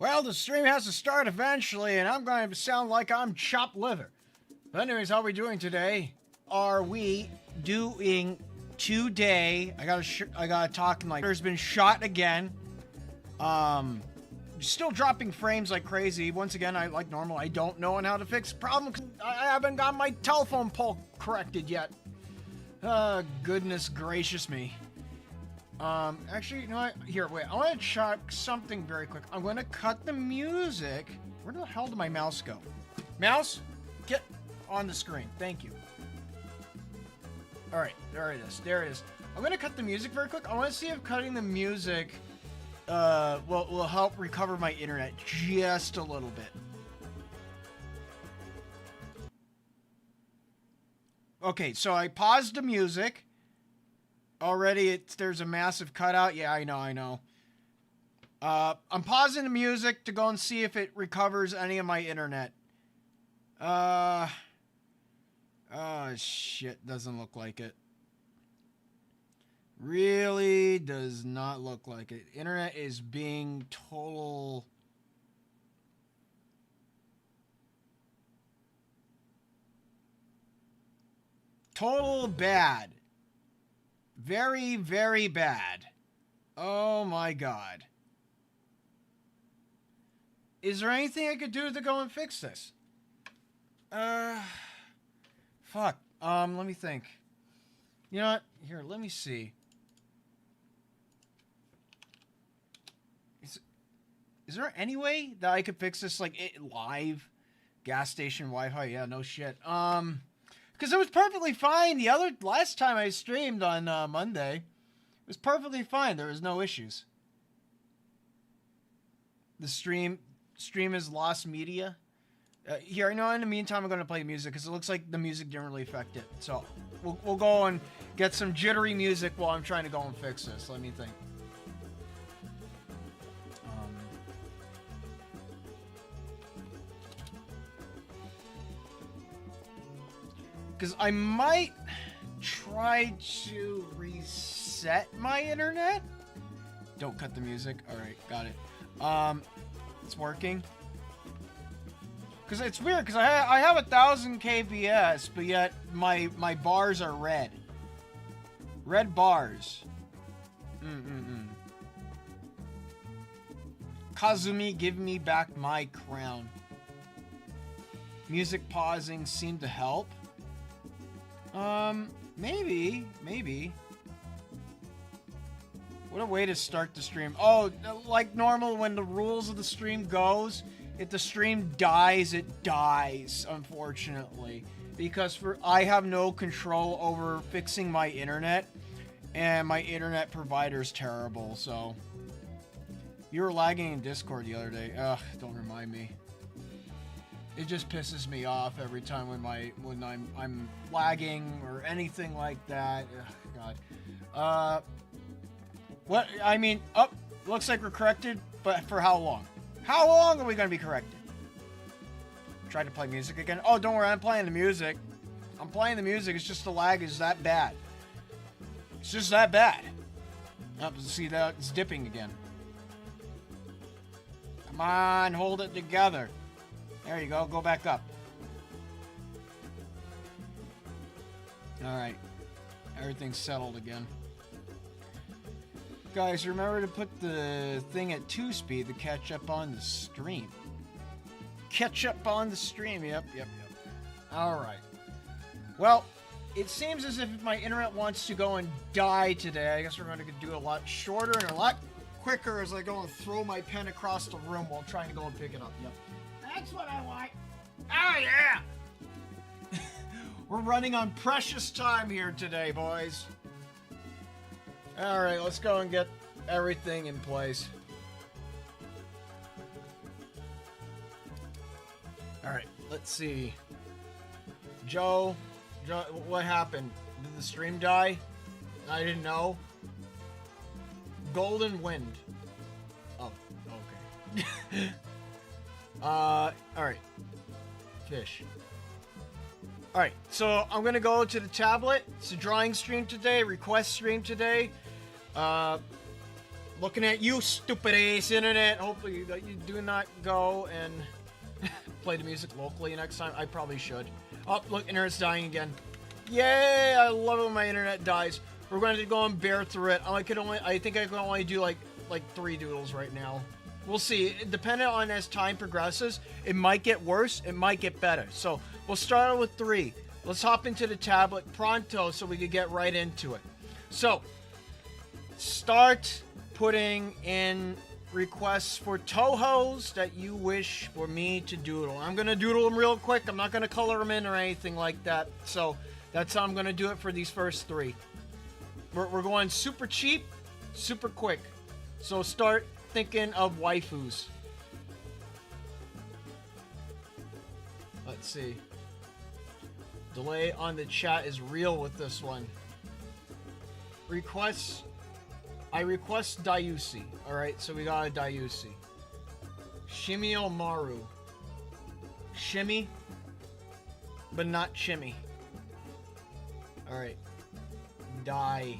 Well, the stream has to start eventually, and I'm going to sound like I'm chopped liver. But anyways, how are we doing today? Are we doing today? I gotta talk like there's been shot again. Still dropping frames like crazy. Once again, I like normal. I don't know on how to fix the problem because I haven't got my telephone pole corrected yet. Goodness gracious me. Actually, you know what? Here, wait. I want to check something very quick. I'm going to cut the music. Where the hell did my mouse go? Mouse, get on the screen. Thank you. All right, there it is. There it is. I'm going to cut the music very quick. I want to see if cutting the music will help recover my internet just a little bit. Okay, so I paused the music. Already, there's a massive cutout. Yeah, I know. I'm pausing the music to go and see if it recovers any of my internet. Oh, shit. Doesn't look like it. Really does not look like it. Internet is being total bad. Very, very bad. Oh my god. Is there anything I could do to go and fix this? Fuck. Let me think. You know what? Here, let me see. Is there any way that I could fix this, like, live? Gas station Wi-Fi? Yeah, no shit. Because it was perfectly fine last time I streamed on Monday. It was perfectly fine. There was no issues. The stream has lost media. Here, I know in the meantime I'm going to play music because it looks like the music didn't really affect it. So we'll go and get some jittery music while I'm trying to go and fix this. Let me think. Because I might try to reset my internet. Don't cut the music. Alright, got it. It's working. Because it's weird, because I have 1,000 kbps, but yet my bars are red. Red bars. Kazumi, give me back my crown. Music pausing seemed to help. Maybe. What a way to start the stream. Oh, like normal, when the rules of the stream goes, if the stream dies, it dies, unfortunately. Because I have no control over fixing my internet, and my internet provider's terrible, so. You were lagging in Discord the other day. Ugh, don't remind me. It just pisses me off every time when I'm lagging or anything like that. Ugh, God. What? I mean, looks like we're corrected, but for how long? How long are we gonna be corrected? Try to play music again. Oh, don't worry, I'm playing the music. I'm playing the music. It's just the lag is that bad. It's just that bad. Oh, see that it's dipping again. Come on, hold it together. There you go. Go back up. Alright. Everything's settled again. Guys, remember to put the thing at 2 speed to catch up on the stream. Catch up on the stream. Yep. Alright. Well, it seems as if my internet wants to go and die today. I guess we're going to do a lot shorter and a lot quicker as I go and throw my pen across the room while trying to go and pick it up. Yep. That's what I want. Oh, yeah! We're running on precious time here today, boys. Alright, let's go and get everything in place. Alright, let's see. Joe, what happened? Did the stream die? I didn't know. Golden Wind. Oh, okay. Alright. Fish. Alright, so I'm gonna go to the tablet. It's a drawing stream today, request stream today. Looking at you, stupid ass internet. Hopefully that you do not go and play the music locally next time. I probably should. Oh, look, internet's dying again. Yay! I love it when my internet dies. We're going to go and bear through it. I think I can only do like 3 doodles right now. We'll see. Depending on as time progresses, it might get worse. It might get better. So we'll start out with 3. Let's hop into the tablet pronto so we can get right into it. So start putting in requests for Touhous that you wish for me to doodle. I'm going to doodle them real quick. I'm not going to color them in or anything like that. So that's how I'm going to do it for these first 3. We're going super cheap, super quick. So start thinking of waifus. Let's see. Delay on the chat is real with this one. Requests. I request Dusi. Alright, so we got a Dusi. Shinmyomaru. Shimmy, but not shimmy. Alright. Die.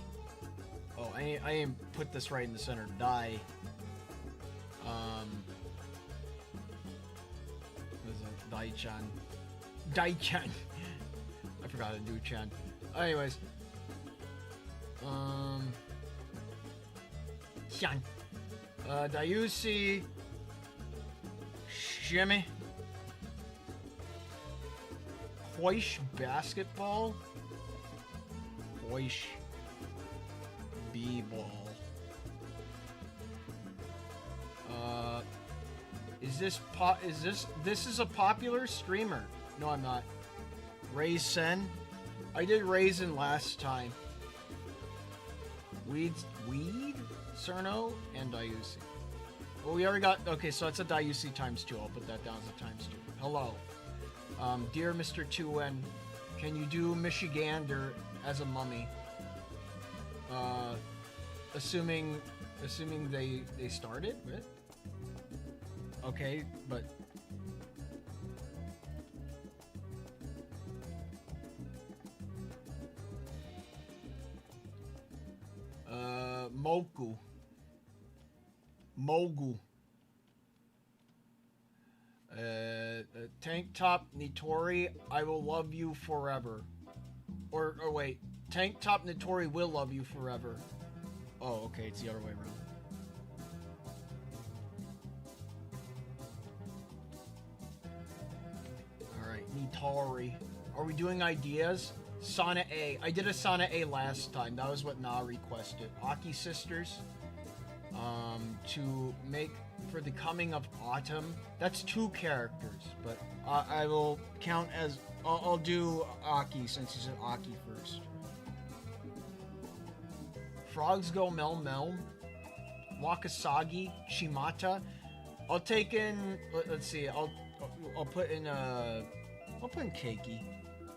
Oh, I didn't put this right in the center. Die. What is it? Dai-chan. Dai-chan. I forgot to do chan. Anyways. Chan. Dusi. Shimmy. Hoish basketball. Hoish b-ball. This is a popular streamer. No, I'm not. Reisen. I did Reisen last time. Weed, Cerno, and Dusi. Well, we already got... Okay, so it's a Dusi times 2. I'll put that down as a times 2. Hello. Dear Mr. 2N, can you do Michigander as a mummy? Assuming they started with? Okay, but... Moku. Mogu. Tank top Nitori, I will love you forever. Or wait, Tank top Nitori will love you forever. Oh, okay, it's the other way around. Alright, Nitori. Are we doing ideas? Sana A. I did a Sana A last time. That was what Na requested. Aki Sisters. To make for the coming of autumn. That's 2 characters, but I will count as... I'll do Aki since he said Aki first. Frogs go Mel Mel. Wakasagi. Shimata. I'll take in... Let's see. I'll put in I'll put in Keiki.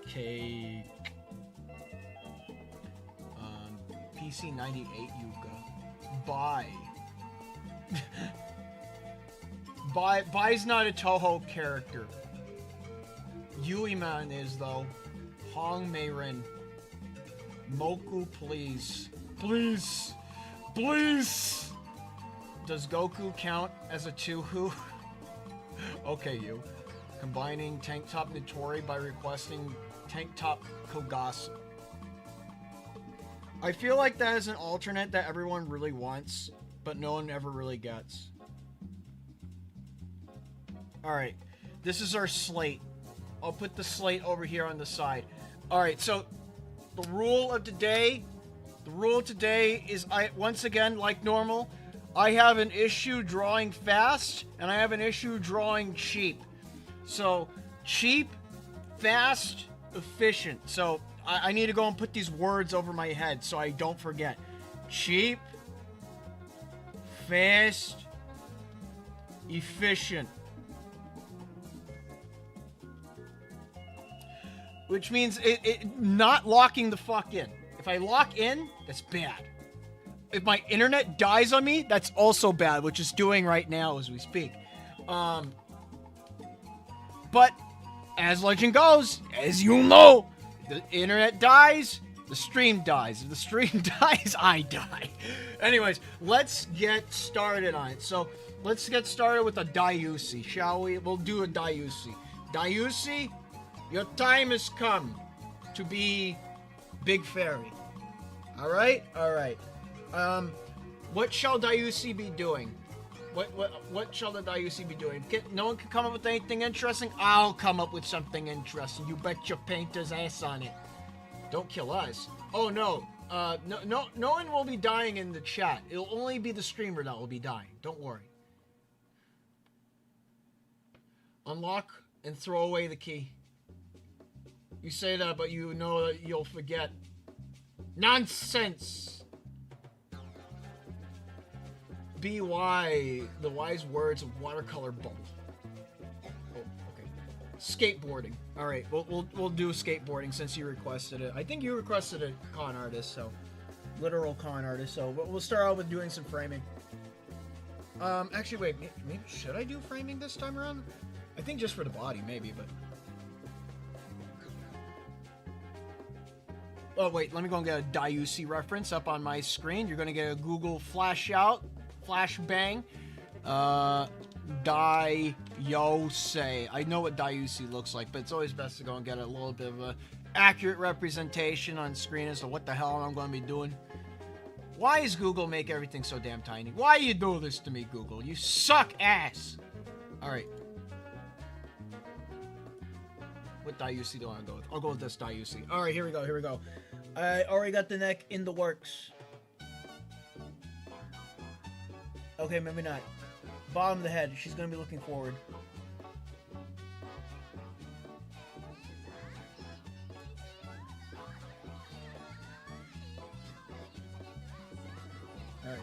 Cake. PC98 Yuka. Bye. Bai's not a Touhou character. Yuiman is, though. Hong Meirin. Moku, please. Please. Please! Does Goku count as a Touhou? Okay, you. Combining Tank Top Nitori by requesting Tank Top Kogasu. I feel like that is an alternate that everyone really wants, but no one ever really gets. Alright, this is our slate. I'll put the slate over here on the side. Alright, so the rule of today is, once again, like normal, I have an issue drawing fast, and I have an issue drawing cheap. So, cheap, fast, efficient. So, I need to go and put these words over my head so I don't forget. Cheap, fast, efficient. Which means it not locking the fuck in. If I lock in, that's bad. If my internet dies on me, that's also bad, which it's doing right now as we speak. But, as legend goes, as you know, the internet dies, The stream dies. If the stream dies, I die. Anyways, let's get started on it. So, let's get started with a Daiusi, shall we? We'll do a Daiusi. Daiusi, your time has come to be Big Fairy. Alright? Alright. What shall Daiusi be doing? What shall the Daiusi be doing? No one can come up with anything interesting? I'll come up with something interesting. You bet your painter's ass on it. Don't kill us. Oh no. No one will be dying in the chat. It'll only be the streamer that will be dying. Don't worry. Unlock and throw away the key. You say that, but you know that you'll forget. Nonsense! B.Y. The wise words of watercolor bowl. Oh, okay. Skateboarding. Alright, we'll do skateboarding since you requested it. I think you requested a con artist, so... Literal con artist, so we'll start out with doing some framing. Actually, wait, maybe should I do framing this time around? I think just for the body, maybe, but... Oh, wait, let me go and get a Daiusi reference up on my screen. You're gonna get a Google flash bang. Daiusi. I know what Daiusi looks like, but it's always best to go and get a little bit of a accurate representation on screen as to what the hell I'm going to be doing. Why does Google make everything so damn tiny? Why you do this to me, Google? You suck ass! Alright. What Daiusi do I want to go with? I'll go with this Daiusi. Alright, here we go. I already got the neck in the works. Okay, maybe not. Bottom of the head. She's gonna be looking forward. Alright.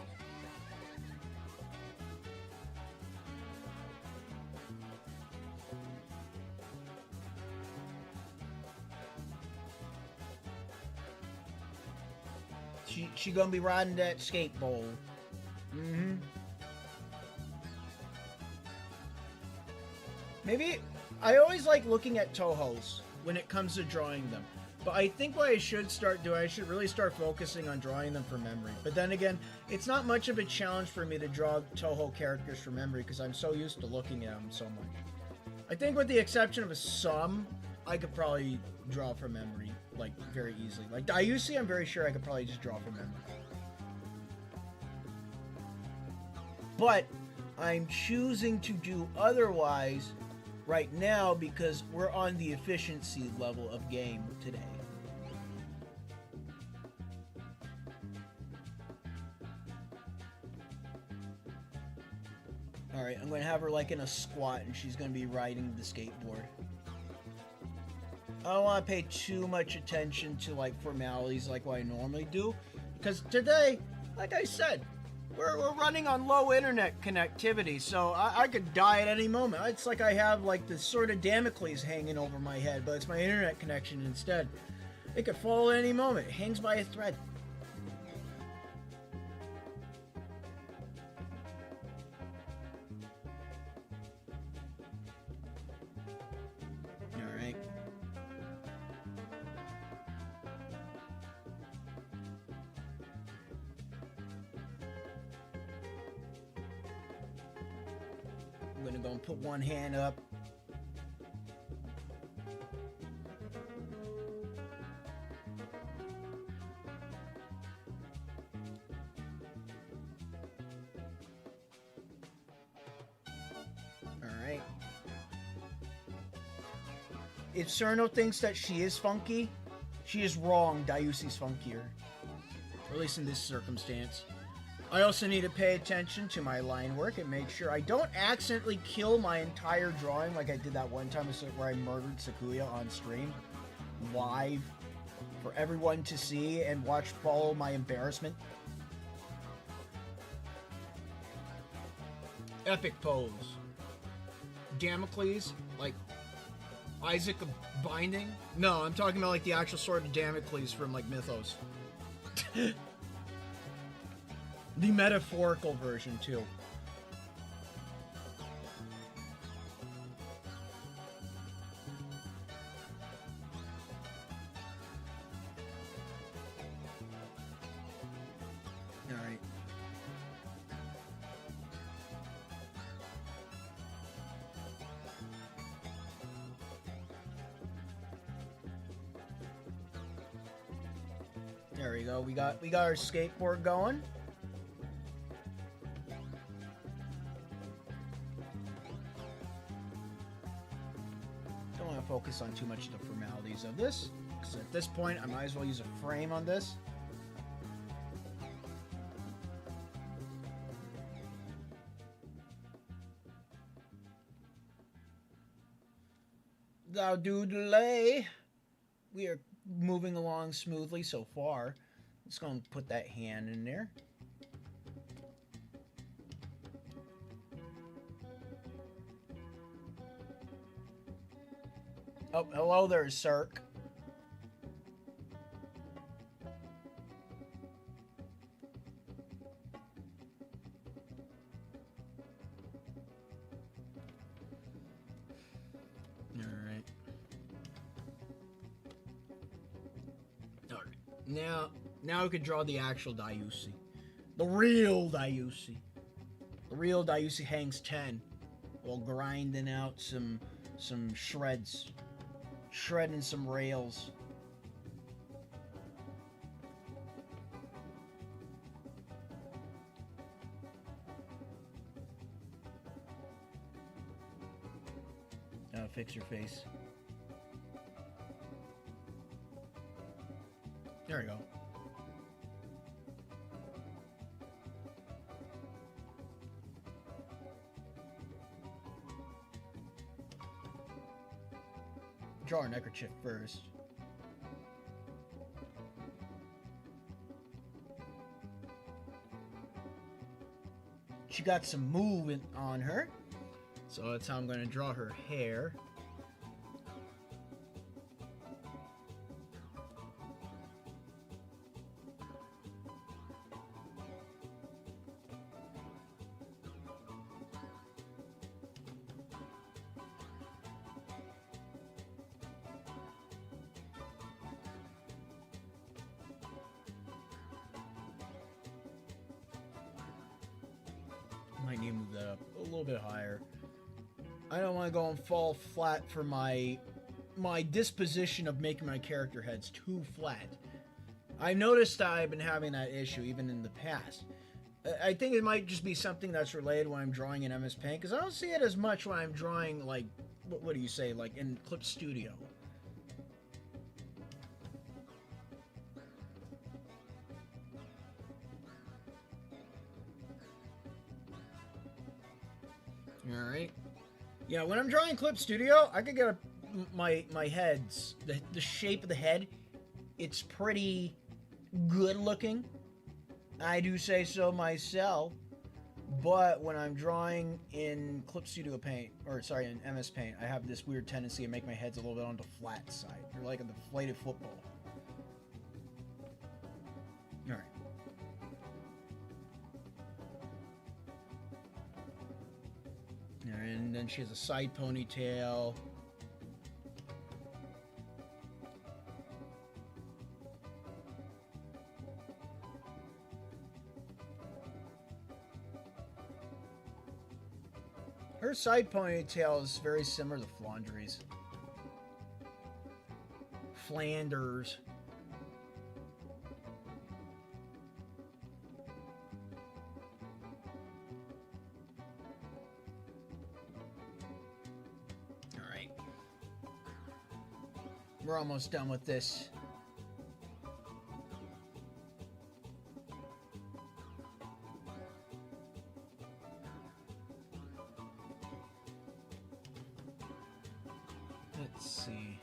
She gonna be riding that skateboard. Mm-hmm. Maybe, I always like looking at Touhous when it comes to drawing them. But I think what I should start doing, I should really start focusing on drawing them from memory. But then again, it's not much of a challenge for me to draw Touhou characters from memory because I'm so used to looking at them so much. I think with the exception of some, I could probably draw from memory, like, very easily. Like, Daiusi, I'm very sure I could probably just draw from memory. But I'm choosing to do otherwise right now because we're on the efficiency level of game today. Alright, I'm going to have her like in a squat and she's going to be riding the skateboard. I don't want to pay too much attention to like formalities like what I normally do because today, like I said, we're running on low internet connectivity, so I could die at any moment. It's like I have like this sort of Damocles hanging over my head, but it's my internet connection instead. It could fall at any moment. It hangs by a thread. Alright. I'm gonna go and put one hand up. Alright. If Cerno thinks that she is funky, she is wrong. Daiusi's funkier. Or at least in this circumstance. I also need to pay attention to my line work and make sure I don't accidentally kill my entire drawing like I did that one time where I murdered Sakuya on stream. Live. For everyone to see and watch follow my embarrassment. Epic pose. Damocles, like Isaac of Binding? No, I'm talking about like the actual sword of Damocles from like Mythos. The metaphorical version, too. There we go. We got our skateboard going. Don't want to focus on too much of the formalities of this, because at this point I might as well use a frame on this. Thou Doodle. We are moving along smoothly so far. Let's go and put that hand in there. Oh, hello there, Cirque. Now we can draw the actual Diusi. The real Diusi. The real Diusi hangs 10 while grinding out some shreds. Shredding some rails. Fix your face. There we go. Draw our neckerchief first. She got some movement on her, so that's how I'm going to draw her hair. Might need to move that up a little bit higher. I don't want to go and fall flat for my disposition of making my character heads too flat. I noticed that I've been having that issue even in the past. I think it might just be something that's related when I'm drawing in MS Paint, because I don't see it as much when I'm drawing, like, what do you say, like in Clip Studio. Alright. Yeah, when I'm drawing Clip Studio, I could get my heads, the shape of the head, it's pretty good looking. I do say so myself. But when I'm drawing in Clip Studio Paint, or sorry, in MS Paint, I have this weird tendency to make my heads a little bit on the flat side. They're like a deflated football. Alright. And then she has a side ponytail. Her side ponytail is very similar to Flandre's. Flanders. Alright. We're almost done with this. Let's see.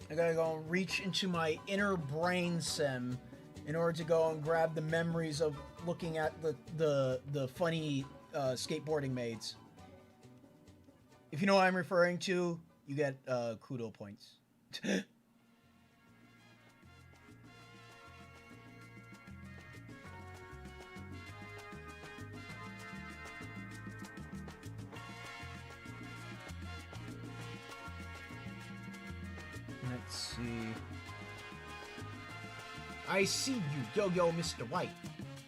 I gotta go and reach into my inner brain sim in order to go and grab the memories of looking at the funny skateboarding maids. If you know what I'm referring to, you get kudo points. Let's see. I see you. Yo, Mr. White.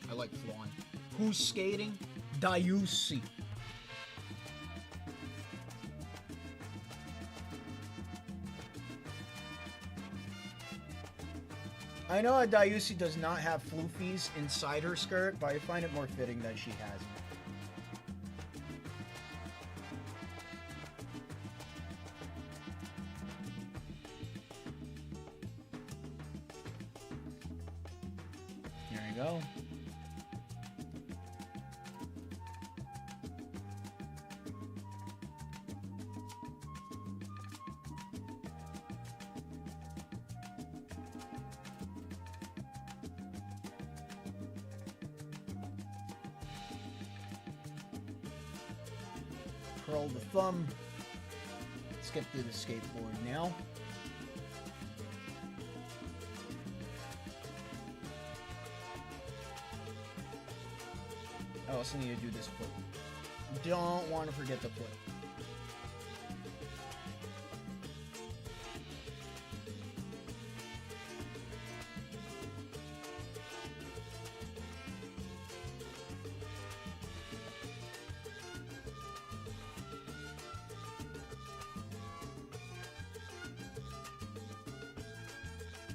I like Flan. Who's skating? Dusi. I know a Dusi does not have floofies inside her skirt, but I find it more fitting that she has them. There you go. Curl the thumb. Let's get through the skateboard now. I also need to do this foot. Don't want to forget the foot.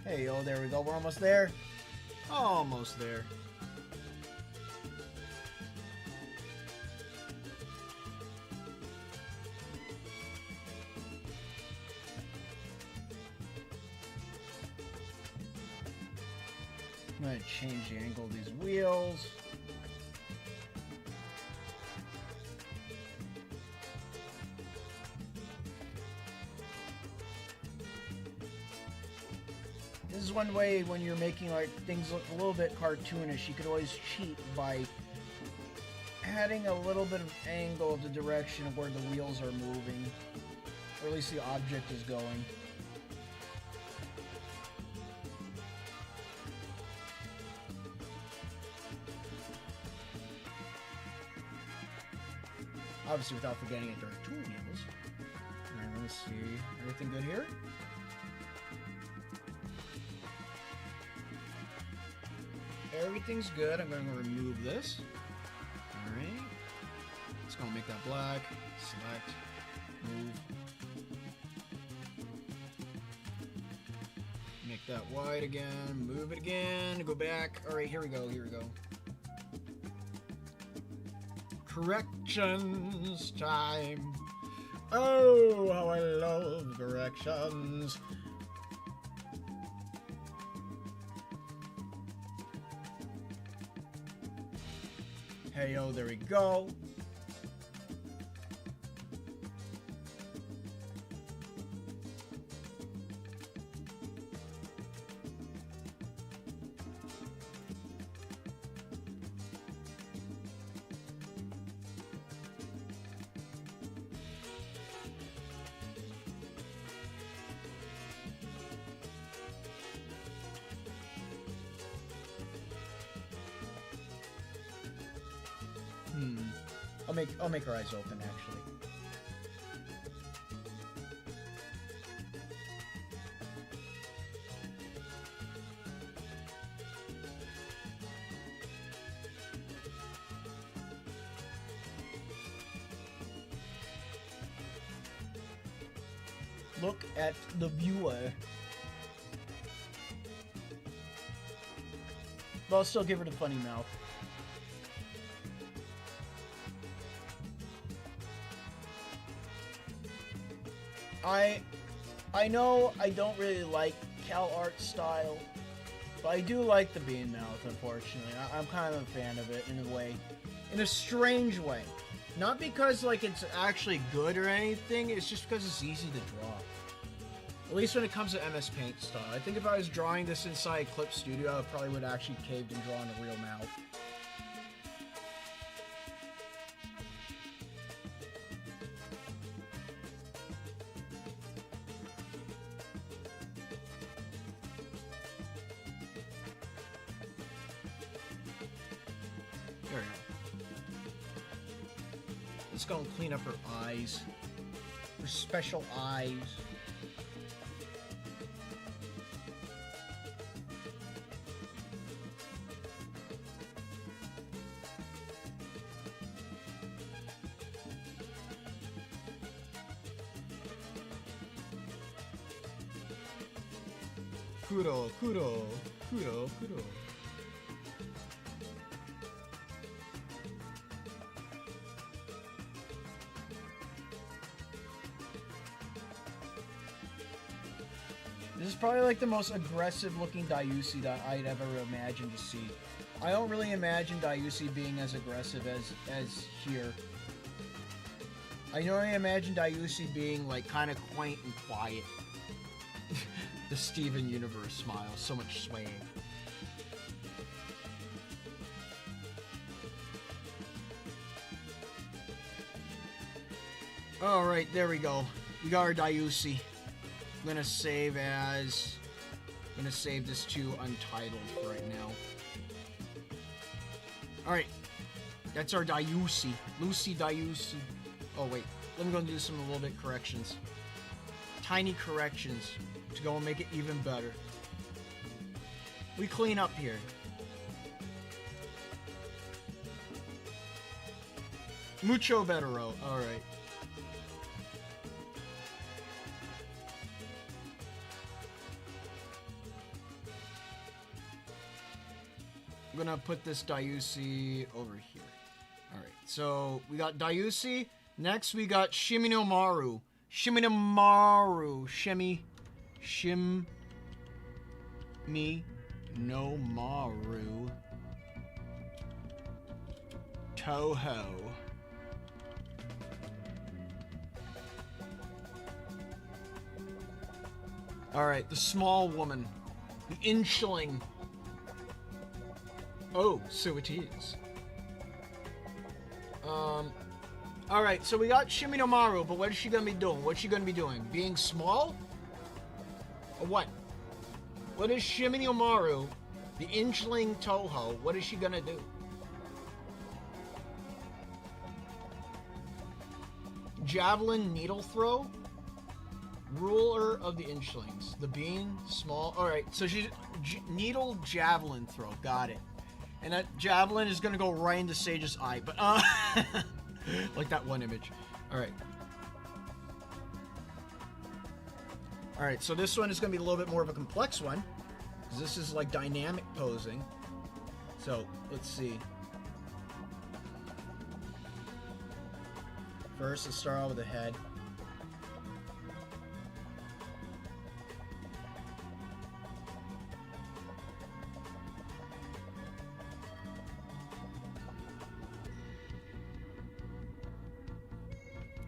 Hey, oh, there we go. We're almost there. Almost there. I'm going to change the angle of these wheels. This is one way when you're making like things look a little bit cartoonish, you could always cheat by adding a little bit of angle of the direction of where the wheels are moving, or at least the object is going. Obviously without forgetting that there are two wheels. Alright, let me see. Everything good here? Everything's good. I'm going to remove this. Alright. It's going to make that black. Select. Move. Make that white again. Move it again. Go back. Alright, here we go. Here we go. Corrections time. Oh, how I love corrections. Hey, oh, there we go. I'll make her eyes open, actually. Look at the viewer. But I'll still give her the funny mouth. I know I don't really like Cal art style, but I do like the bean mouth, unfortunately. I'm kind of a fan of it in a way. In a strange way. Not because like it's actually good or anything, it's just because it's easy to draw. At least when it comes to MS Paint style. I think if I was drawing this inside Clip Studio, I probably would have actually caved and drawn a real mouth. There we go. Let's go and clean up her eyes. Her special eyes. Kuro, kuro, kuro, kuro. This is probably like the most aggressive looking Diusi that I'd ever imagined to see. I don't really imagine Diusi being as aggressive as here. I normally imagine Diusi being like kind of quaint and quiet. The Steven Universe smile, so much swag. Alright, there we go. We got our Diusi. I'm gonna save as... I'm gonna save this to Untitled for right now. Alright. That's our Diusi. Lucy Diusi. Oh, wait. Let me go and do some a little bit corrections. Tiny corrections to go and make it even better. We clean up here. Mucho bettero. Alright. I'm gonna put this Diusi over here. Alright, so we got Diusi. Next we got Shinmyomaru. Shinmyomaru. Shinmyomaru. Touhou. Alright, the small woman. The inchling. Oh, so it is. Alright, so we got Shinmyomaru, but what is she gonna be doing? What's she gonna be doing? Being small? Or what? What is Shinmyomaru, the inchling Touhou, what is she gonna do? Javelin needle throw? Ruler of the inchlings. The being small. Alright, so she's needle javelin throw. Got it. And that javelin is gonna go right into Sage's eye, but like that one image. Alright. Alright, so this one is gonna be a little bit more of a complex one. Because this is like dynamic posing. So, let's see. First, let's start out with the head.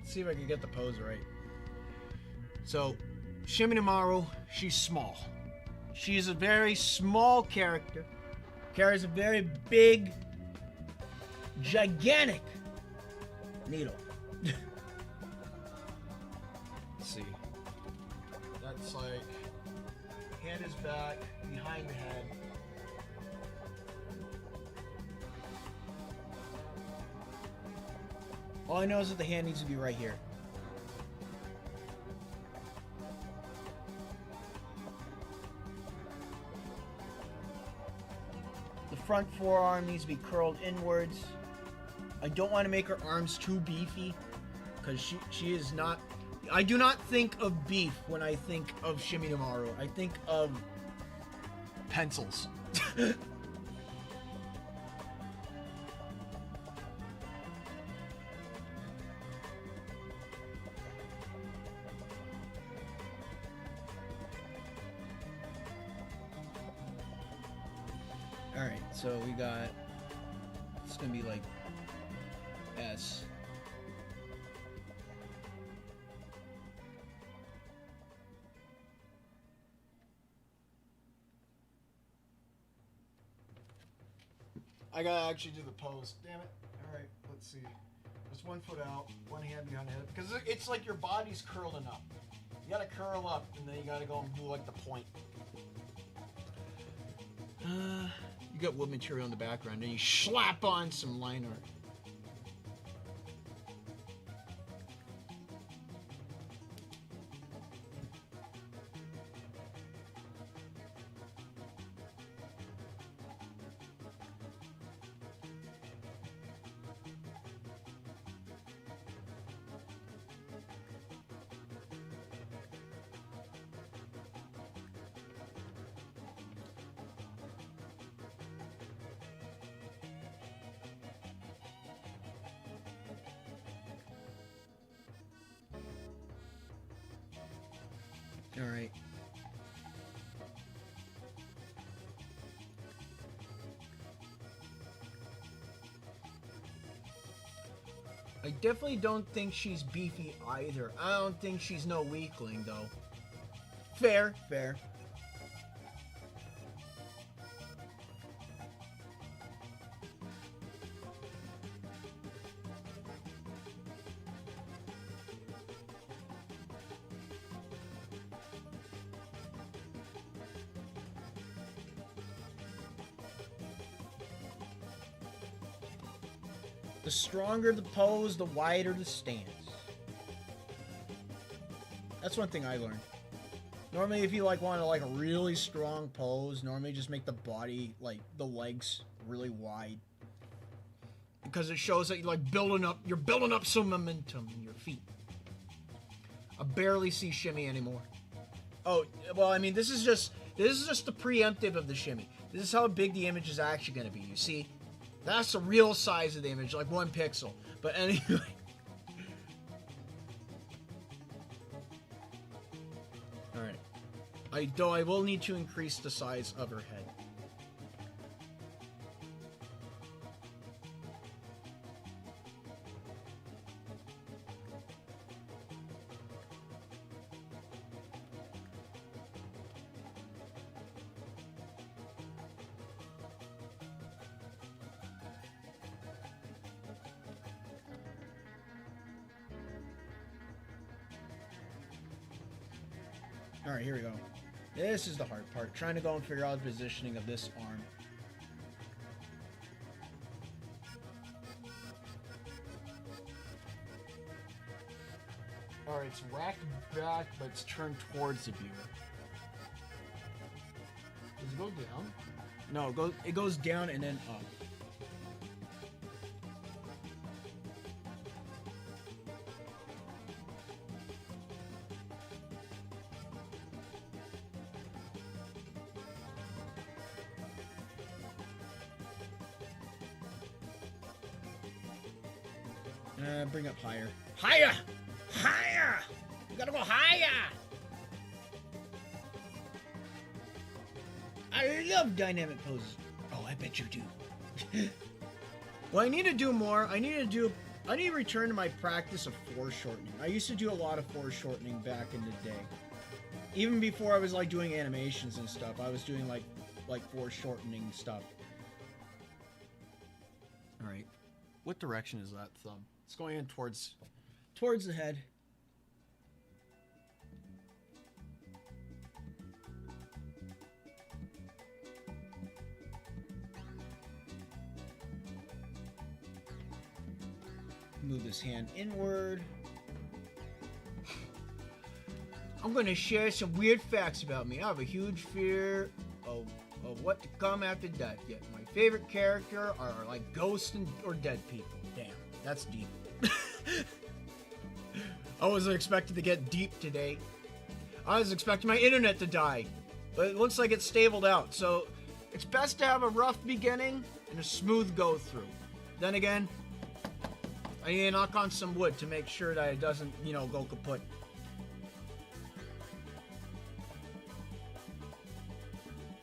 See if I can get the pose right. So, Shinmyomaru, she's small. She's a very small character. Carries a very big, gigantic needle. Let's see. That's like, hand is back, behind the head. All I know is that the hand needs to be right here. The front forearm needs to be curled inwards. I don't want to make her arms too beefy, because she is not... I do not think of beef when I think of Shinmyomaru. I think of pencils. Alright, so we got... It's gonna be like... S. I gotta actually do the pose. Damn it. Alright, let's see. Just one foot out, one hand behind the head. Because it's like your body's curling up. You gotta curl up, and then you gotta go and do like the point. You got wood material in the background, and you slap on some line art. Alright. I definitely don't think she's beefy either. I don't think she's no weakling, though. Fair, fair. The stronger the pose, the wider the stance. That's one thing I learned. Normally, if you like want to like a really strong pose, normally just make the body, like the legs, really wide, because it shows that you're like you're building up some momentum in your feet. I barely see shimmy anymore. Oh, well, I mean, this is just the preemptive of the shimmy. This is how big the image is actually going to be. You see, that's the real size of the image, like 1 pixel. But anyway. Alright. Though I will need to increase the size of her head. Alright, here we go. This is the hard part. Trying to go and figure out the positioning of this arm. Alright, it's racked back, but it's turned towards the viewer. Does it go down? No, it goes down and then up. Bring up higher. Higher! Higher! You gotta go higher! I love dynamic poses. Oh, I bet you do. Well, I need to do more. I need to return to my practice of foreshortening. I used to do a lot of foreshortening back in the day. Even before I was like doing animations and stuff, I was doing like foreshortening stuff. Alright. What direction is that thumb? It's going in towards the head. Move this hand inward. I'm going to share some weird facts about me. I have a huge fear of what to come after death. Yet my favorite character are like ghosts or dead people. Damn, that's deep. I wasn't expecting to get deep today. I was expecting my internet to die, but it looks like it's stabled out. So it's best to have a rough beginning and a smooth go through. Then again, I need to knock on some wood to make sure that it doesn't, go kaput.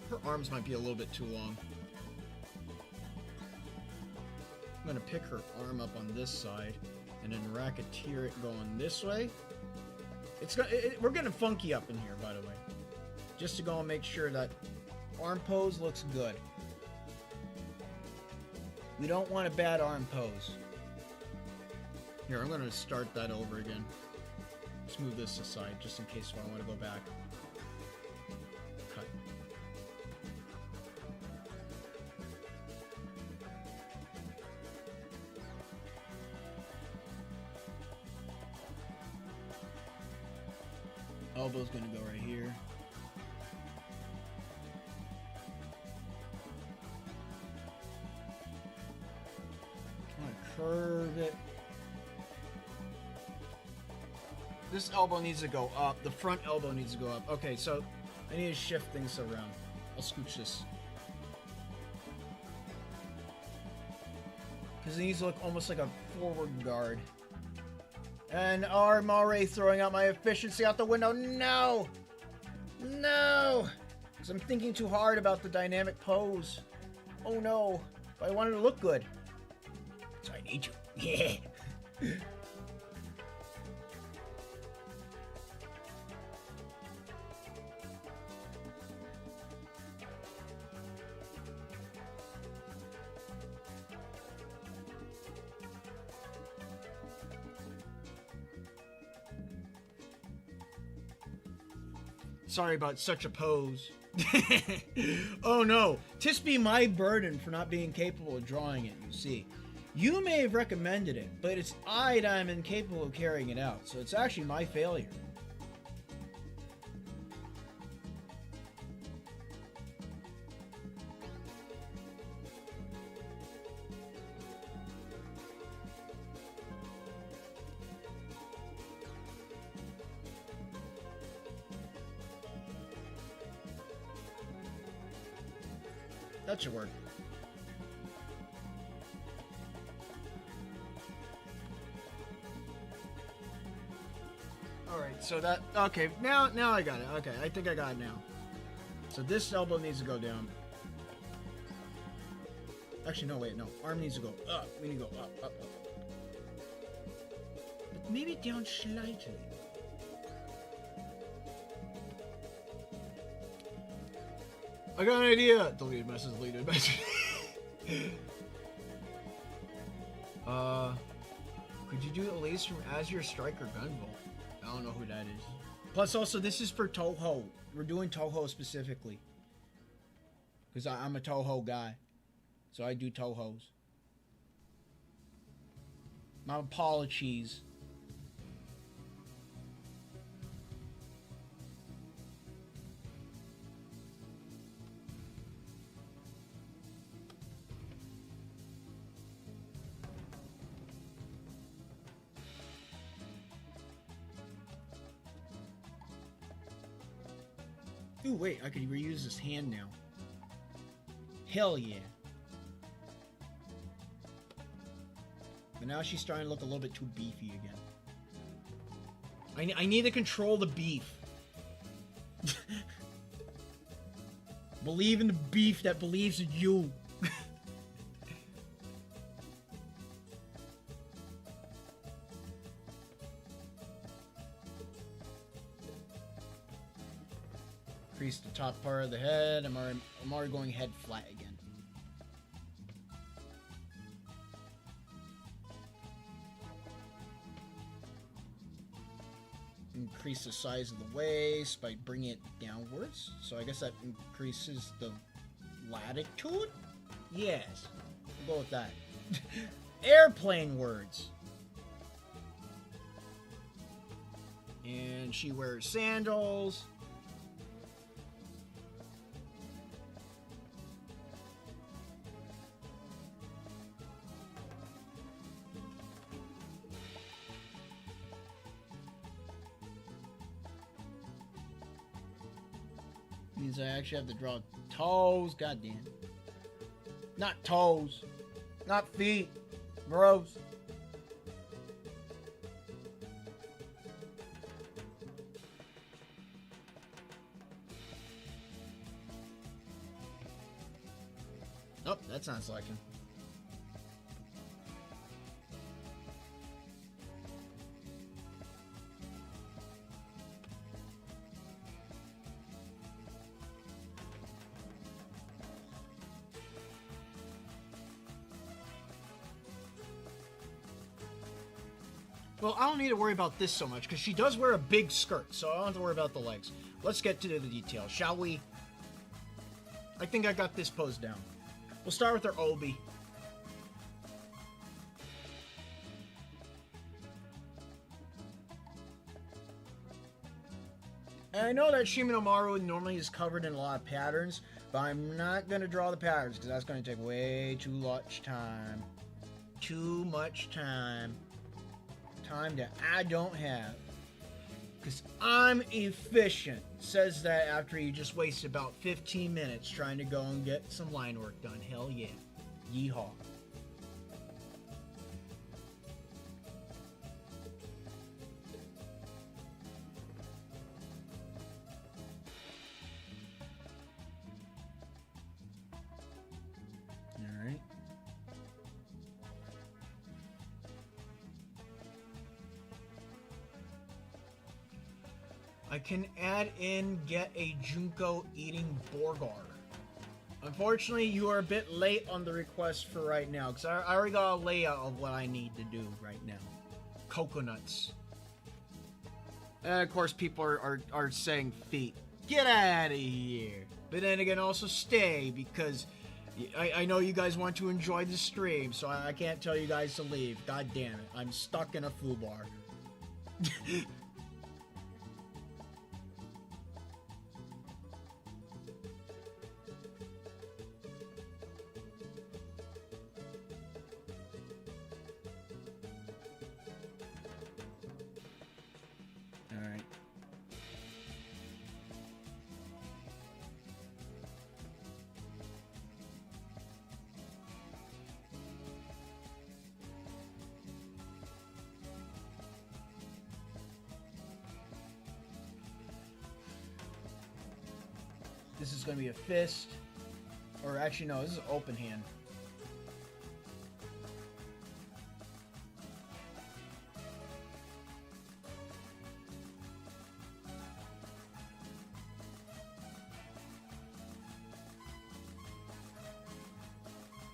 Her arms might be a little bit too long. I'm gonna pick her arm up on this side and then racketeer it going this way. We're getting funky up in here, by the way. Just to go and make sure that arm pose looks good. We don't want a bad arm pose. Here, I'm gonna start that over again. Let's move this aside just in case if I want to go back. Cut. Elbow's gonna go right here. I'm gonna curve it. This elbow needs to go up. The front elbow needs to go up. Okay, so I need to shift things around. I'll scooch this. Because it needs to look almost like a forward guard. And I'm already throwing out my efficiency out the window. No! No! Because I'm thinking too hard about the dynamic pose. Oh no, but I wanted to look good. So I need you. Yeah. Sorry about such a pose. Oh no, 'tis be my burden for not being capable of drawing it, you see. You may have recommended it, but it's I that am incapable of carrying it out, so it's actually my failure. That should work. Alright, so that... Okay, now I got it. Okay, I think I got it now. So this elbow needs to go down. Actually, no, wait, no. Arm needs to go up. We need to go up, up, up. But maybe down slightly. I got an idea! Deleted message, deleted message. Could you do the latest from Azure Striker Gunvolt? I don't know who that is. Plus, also, this is for Touhou. We're doing Touhou specifically. Because I'm a Touhou guy. So I do Touhous. My apologies. Ooh, wait, I could reuse this hand now. Hell yeah. But now she's starting to look a little bit too beefy again. I need to control the beef. Believe in the beef that believes in you. Increase the top part of the head. I'm already going head flat again. Increase the size of the waist by bringing it downwards. So I guess that increases the latitude? Yes. We'll go with that. Airplane words. And she wears sandals. Means I actually have to draw toes. Goddamn. Not toes. Not feet. Gross. Oh, that's not selecting. Well, I don't need to worry about this so much, because she does wear a big skirt, so I don't have to worry about the legs. Let's get to the details, shall we? I think I got this pose down. We'll start with her obi. And I know that Shinmyomaru normally is covered in a lot of patterns, but I'm not going to draw the patterns, because that's going to take way too much time. Too much time. Time that I don't have. Because I'm efficient. Says that after he just wasted about 15 minutes trying to go and get some line work done. Hell yeah. Yeehaw. I can add in get a Junko eating Borgar. Unfortunately, you are a bit late on the request for right now, because I already got a layout of what I need to do right now. Coconuts. And of course, people are saying feet. Get out of here. But then again, also stay, because I know you guys want to enjoy the stream, so I can't tell you guys to leave. God damn it. I'm stuck in a foobar. Alright. This is going to be a fist. Or actually, no, this is an open hand.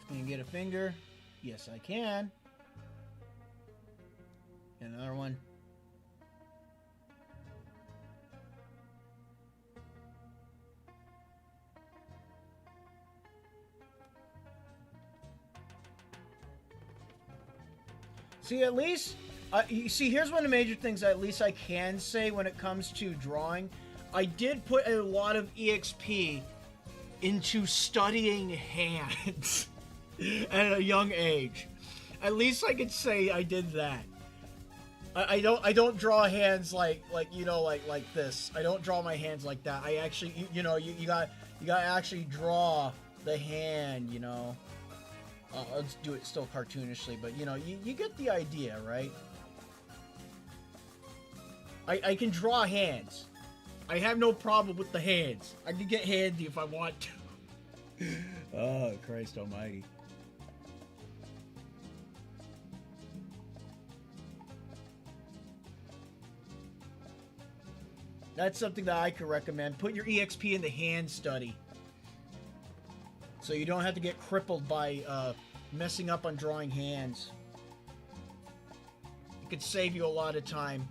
Can you get a finger? Yes, I can. And another one. See, at least, you see, here's one of the major things at least I can say when it comes to drawing. I did put a lot of EXP into studying hands at a young age. At least I could say I did that. I don't draw hands like you know like this. I don't draw my hands like that. I actually you got to actually draw the hand, you know. Let's do it still cartoonishly, but you know, you get the idea, right? I can draw hands. I have no problem with the hands. I can get handy if I want to. Oh, Christ almighty. That's something that I could recommend. Put your EXP in the hand study. So you don't have to get crippled by messing up on drawing hands. It could save you a lot of time.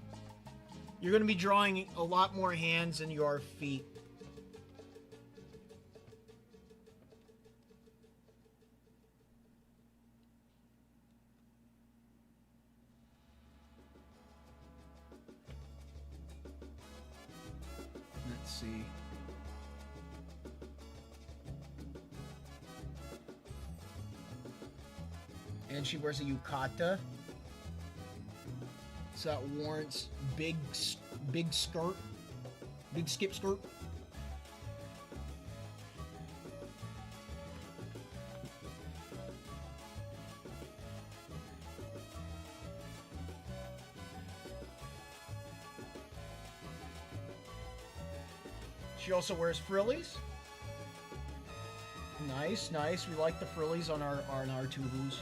You're going to be drawing a lot more hands than your feet. Let's see. And she wears a yukata, so that warrants big skirt, big skip skirt. She also wears frillies. Nice, nice. We like the frillies on our Touhoos.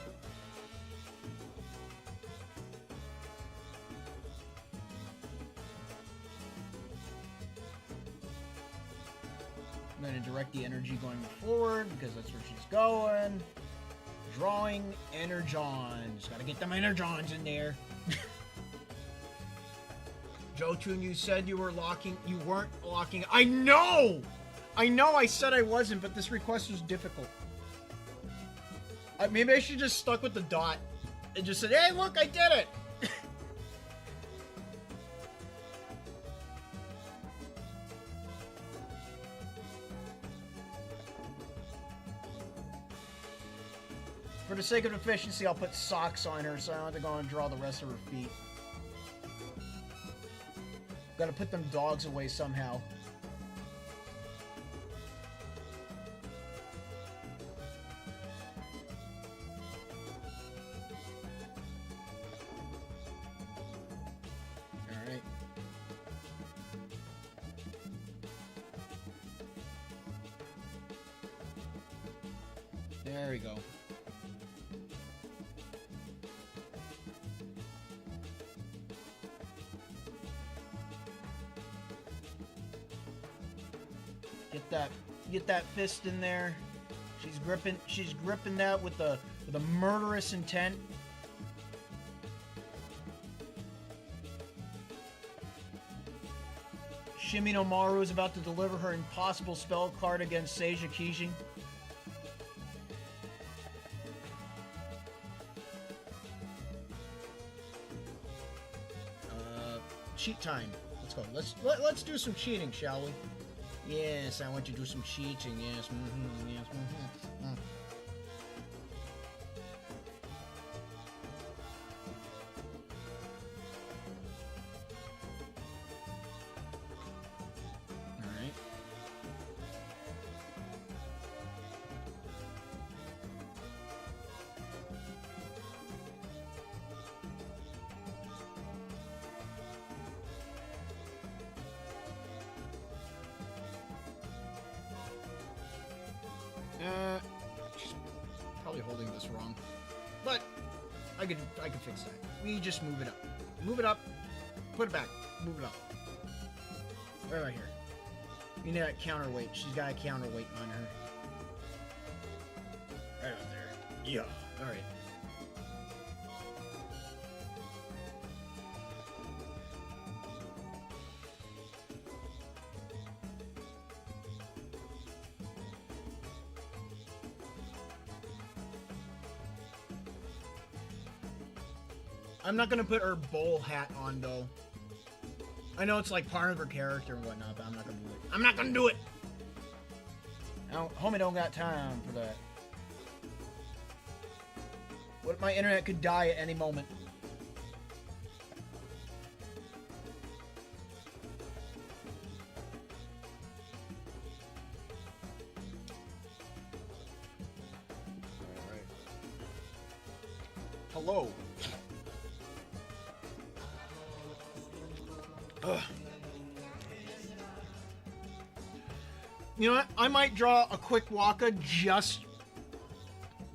I'm going to direct the energy going forward because that's where she's going. Drawing energons. Gotta get them energons in there. Jotun, you said you weren't locking. I know! I said I wasn't, but this request was difficult. Maybe I should just stuck with the dot and just said, hey, look, I did it! For the sake of efficiency, I'll put socks on her so I don't have to go and draw the rest of her feet. Gotta put them dogs away somehow. Alright. There we go. Get that fist in there. She's gripping that with a murderous intent. Shinmyomaru is about to deliver her impossible spell card against Seija Kijin. Cheat time. Let's go. Let's do some cheating, shall we? Yes, I want you to do some cheating. Yes. Yes. Alright. She's probably holding this wrong, but I could fix that. We just move it up. Move it up. Put it back. Move it up. Right about here. You need that counterweight. She's got a counterweight on her. Right up there. Yeah. All right. I'm not gonna put her bowl hat on though. I know it's like part of her character and whatnot, but I'm not gonna do it. I'm not gonna do it! Homie don't got time for that. What if my internet could die at any moment? Alright. Hello. Ugh. You know what? I might draw a quick waka just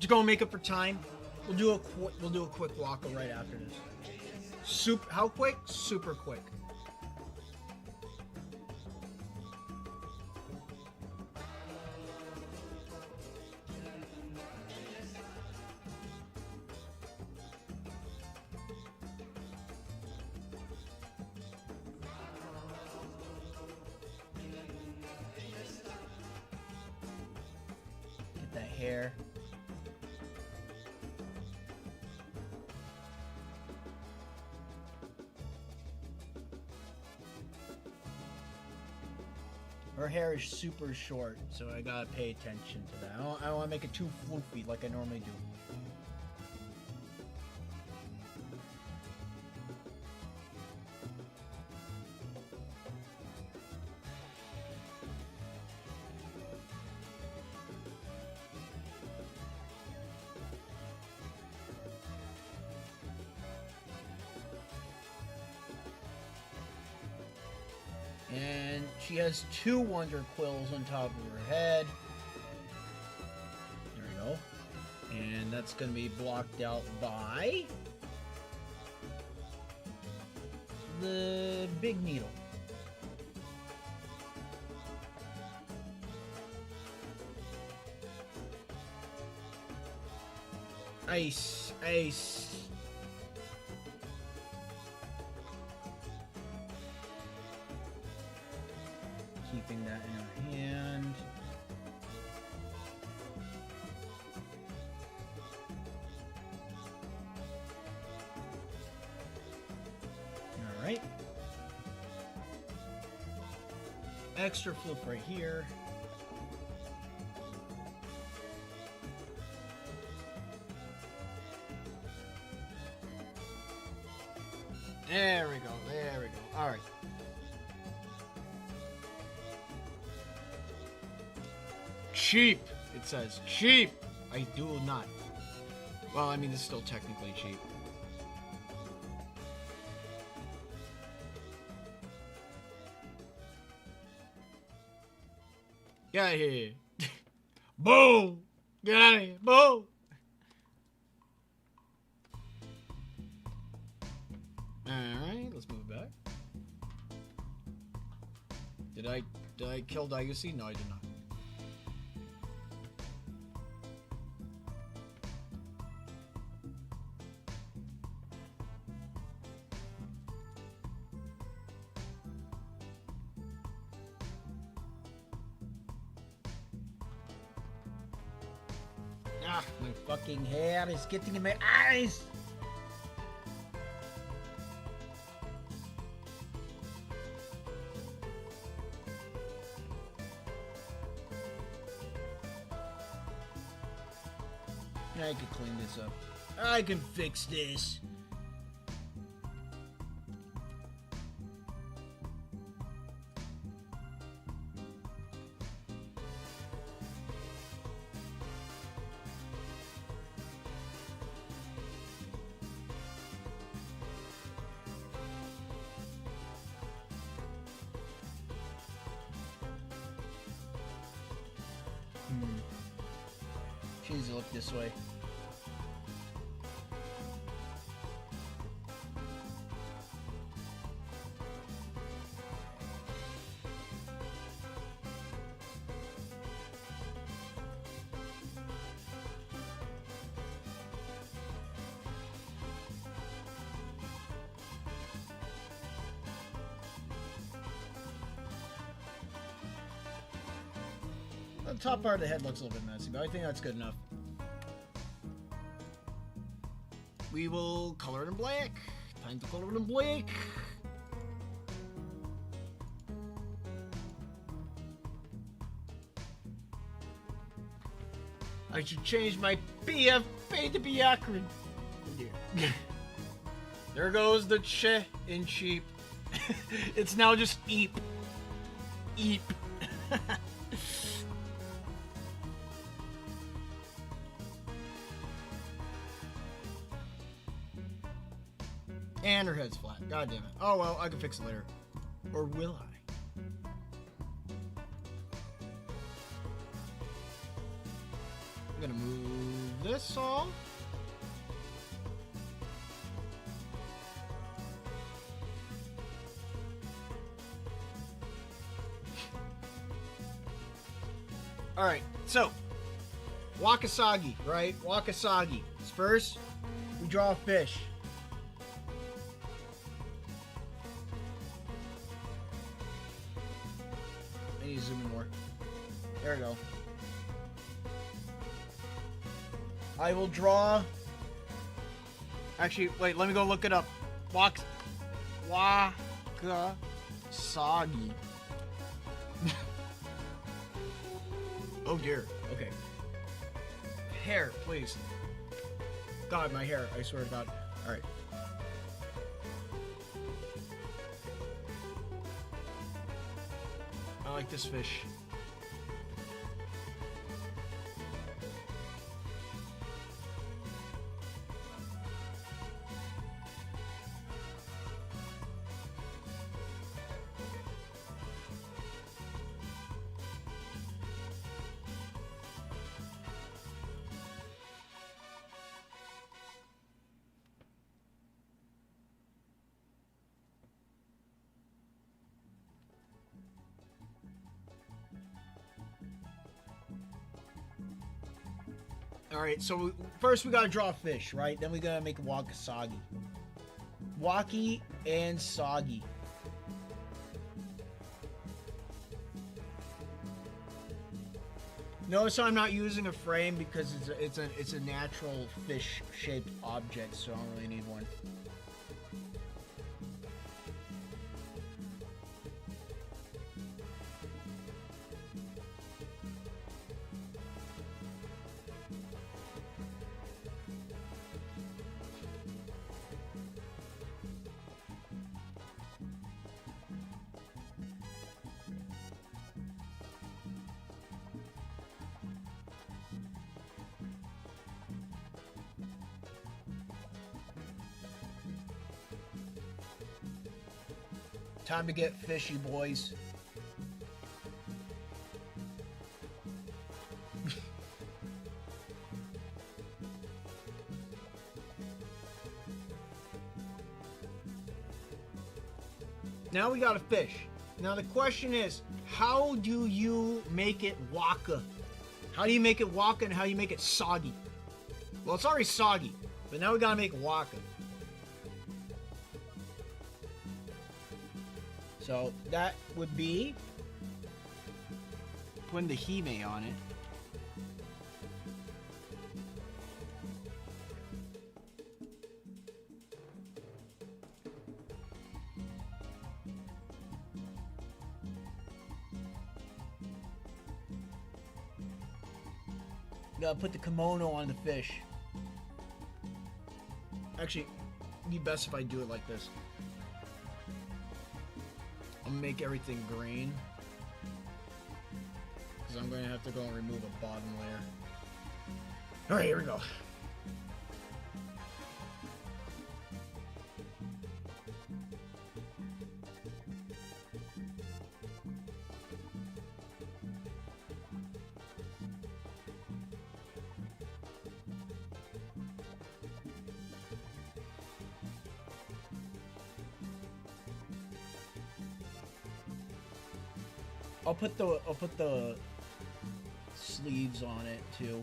to go make up for time. We'll do a quick waka right after this. How quick? Super quick. Hair. Her hair is super short, so I gotta pay attention to that. I don't want to make it too floofy like I normally do. And she has 2 wonder quills on top of her head. There we go. And that's going to be blocked out by the big needle. Ice, ice. Keeping that in her hand. All right. Extra flip right here. There we go. There we go. All right. Cheap, it says. Cheap! I do not. Well, I mean, it's still technically cheap. Get out of here. Boom! Get out of here. Boom! Alright, let's move back. Did I kill Dusi? No, I did not. Ah, my fucking hair is getting in my eyes! I can clean this up. I can fix this. She needs to look this way. The top part of the head looks a little bit messy, but I think that's good enough. We will color it in black. Time to color it in black. I should change my BFA to Biakrin. Yeah. There goes the che in cheap. It's now just eep. Eep. And her head's flat. God damn it. Oh well, I can fix it later. Or will I? I'm gonna move this all. Alright, so Wakasagi, right? Wakasagi. First, we draw a fish. Zoom in more. There we go. I will draw. Actually, wait. Let me go look it up. Wakasagi. Oh dear. Okay. Hair, please. God, my hair. I swear to God. All right. I like this fish. Alright, so first we gotta draw a fish, right? Then we gotta make a wakasagi. Waki and sagi. Notice I'm not using a frame because it's a natural fish-shaped object, so I don't really need one. Time to get fishy, boys. Now we got a fish. Now the question is, how do you make it waka? How do you make it waka and how do you make it soggy? Well, it's already soggy, but now we gotta make waka. So that would be putting the hime on it. Gotta put the kimono on the fish. Actually, it'd be best if I do it like this. I'm gonna make everything green, because I'm gonna have to go and remove a bottom layer. Alright, here we go. I'll put the sleeves on it too.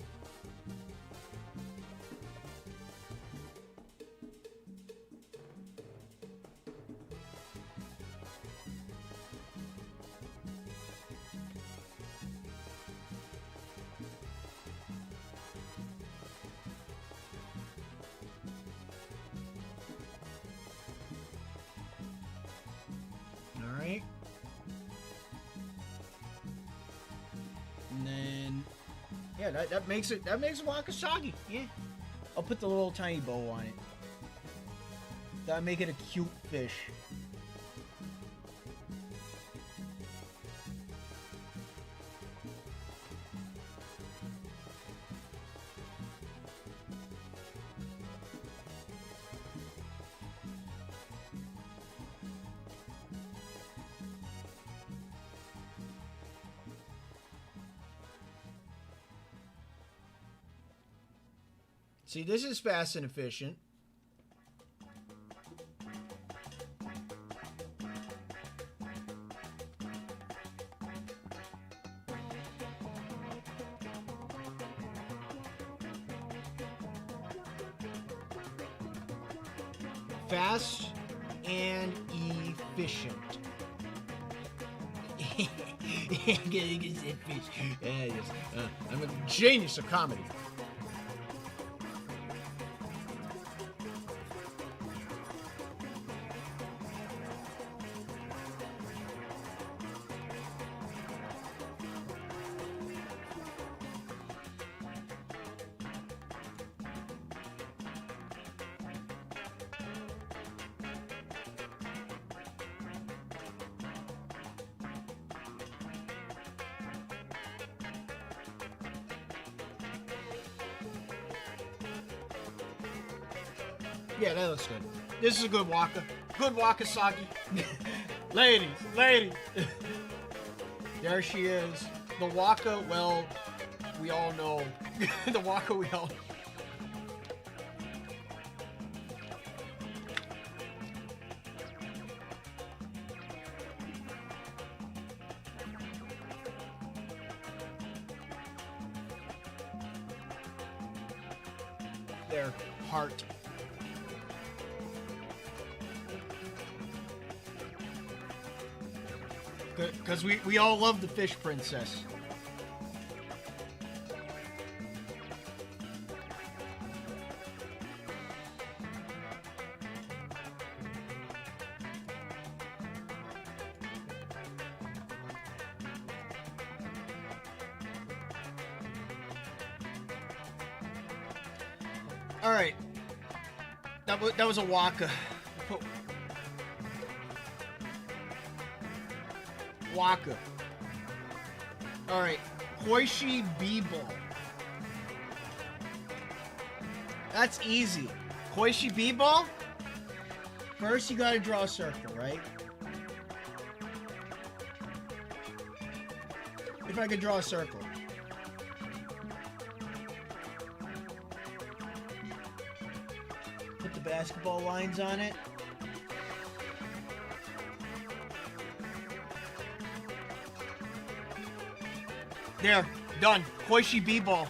All right. And then, yeah, that makes it wakasagi. Yeah, I'll put the little tiny bow on it. That'll make it a cute fish. See, this is fast and efficient. Fast and efficient. I'm a genius of comedy. Yeah, that looks good. This is a good waka. Good wakasagi. Ladies. There she is. The waka, well, we all know. The waka we all know. Their heart. Because we all love the fish princess. All right, that was a waka. Waka. All right, Hoishi B-ball. That's easy. Hoishi B-ball. First, you gotta draw a circle, right? If I could draw a circle. Put the basketball lines on it. There, done. Koishi B-ball.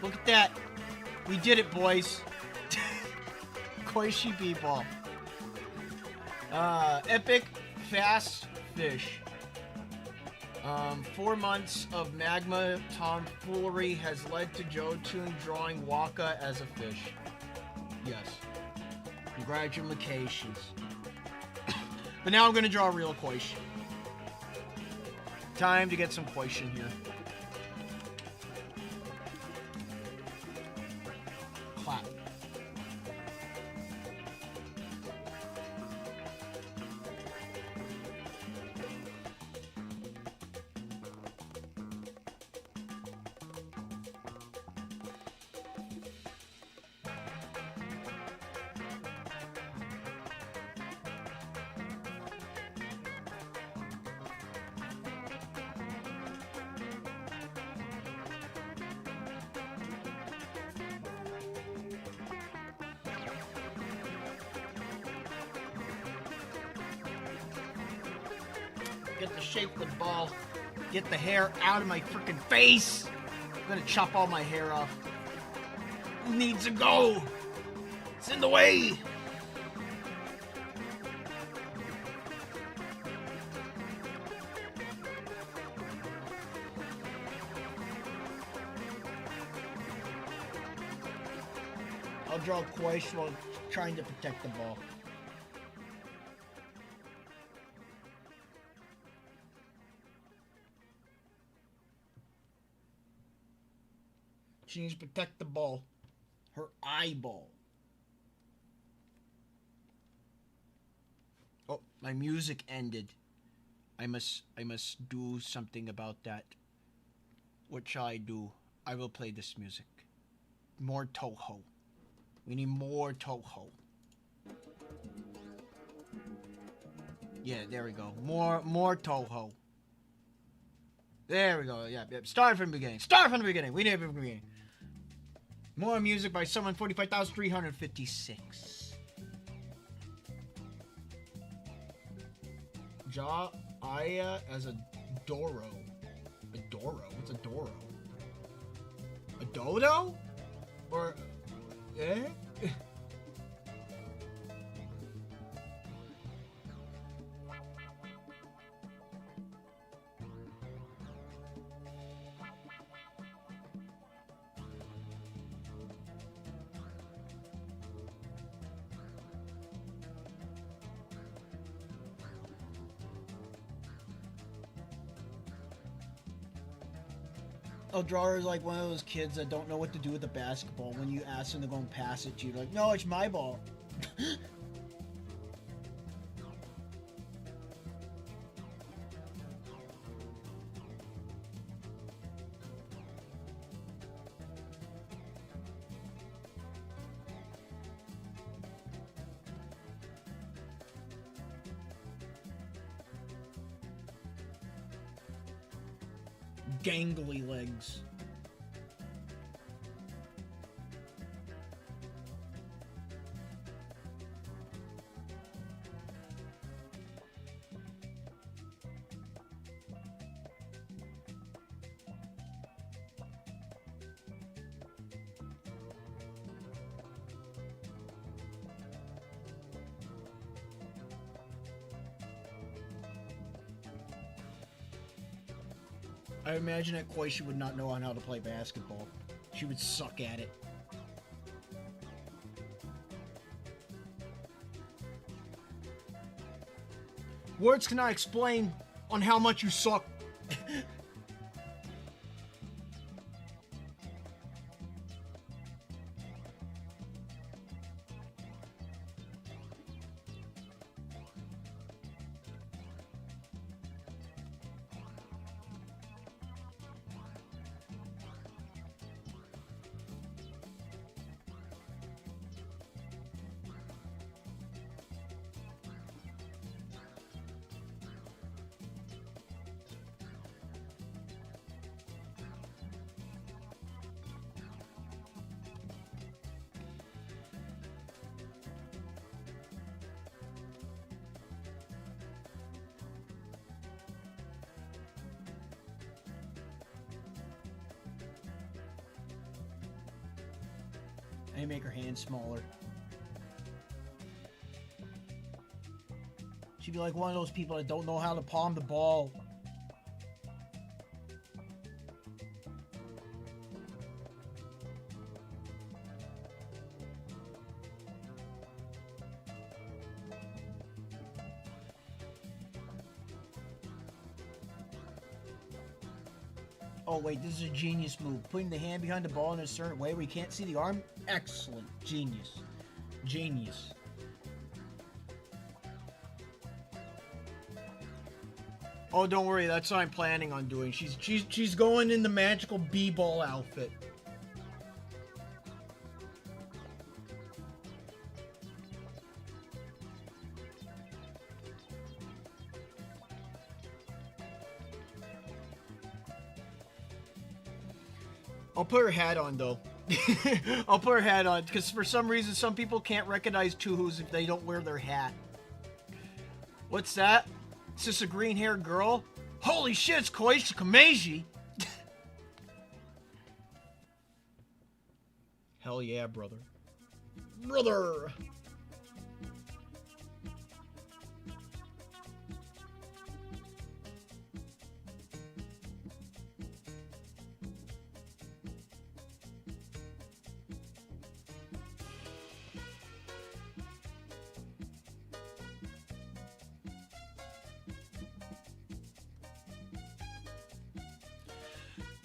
Look at that. We did it, boys. Koishi B-ball. Epic fast fish. 4 months of magma tomfoolery has led to Jotun drawing Waka as a fish. Yes. Congratulations. But now I'm going to draw a real Koishi. Time to get some Koishi here. Clap. Get the shape of the ball. Get the hair out of my freaking face. I'm gonna chop all my hair off. It needs to go. It's in the way. I'll draw Koishi while trying to protect the ball. She needs to protect the ball. Her eyeball. Oh, my music ended. I must do something about that. What shall I do? I will play this music. More Touhou. We need more Touhou. Yeah, there we go. More Touhou. There we go. Yeah. Start from the beginning. Start from the beginning. We need from the beginning. More music by someone 45,356. Ja Aya as a Doro. A Doro? What's a Doro? A dodo? Or eh? A drawer is like one of those kids that don't know what to do with the basketball. When you ask them to go and pass it to you, like, no, it's my ball. Gangly legs. I imagine that Koishi would not know on how to play basketball. She would suck at it. Words cannot explain on how much you suck. Maybe make her hand smaller. She'd be like one of those people that don't know how to palm the ball. Oh wait, this is a genius move. Putting the hand behind the ball in a certain way where you can't see the arm. Excellent. Genius. Genius. Oh, don't worry. That's what I'm planning on doing. She's going in the magical b-ball outfit. I'll put her hat on, though. I'll put her hat on, because for some reason, some people can't recognize Touhoos if they don't wear their hat. What's that? Is this a green-haired girl? Holy shit, it's Koichi Kameji! Hell yeah, brother. Brother!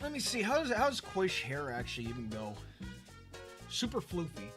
Let me see, how's Koi's hair actually even go? Super floofy.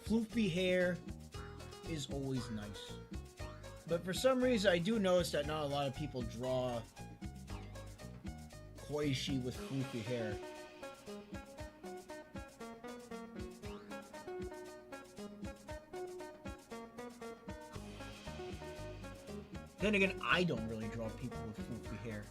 Floofy hair is always nice. But for some reason, I do notice that not a lot of people draw Koichi with floofy hair. Then again, I don't really draw people with floofy hair.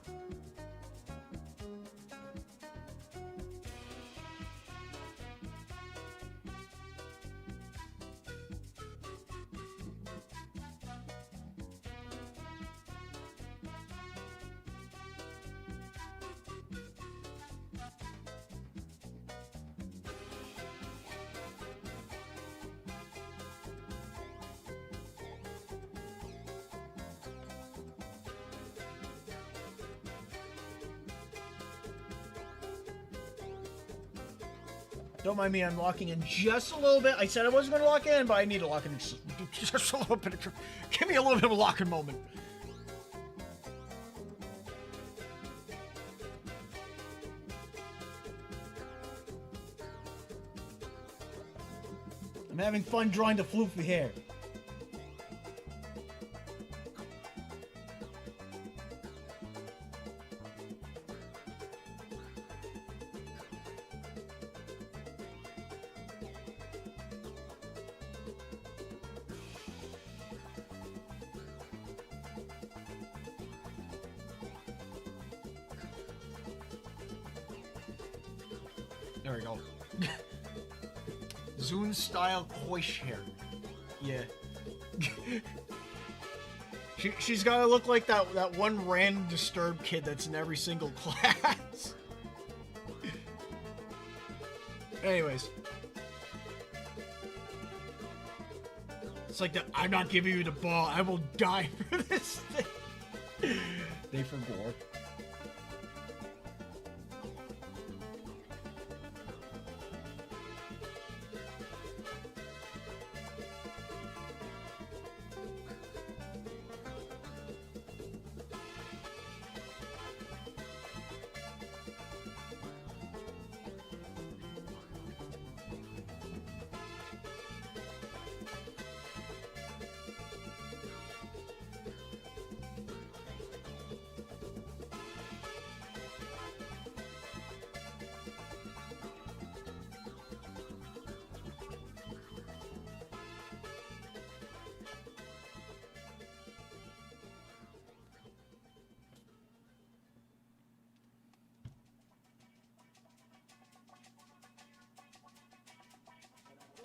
Don't mind me, I'm locking in just a little bit. I said I wasn't going to lock in, but I need to lock in just a little bit. Give me a little bit of a locking moment. I'm having fun drawing the floofy hair. There we go. Zune style Koish hair. Yeah. She's gotta look like that one random disturbed kid that's in every single class. Anyways. It's like that, I'm not giving you the ball, I will die for this thing. They for gore.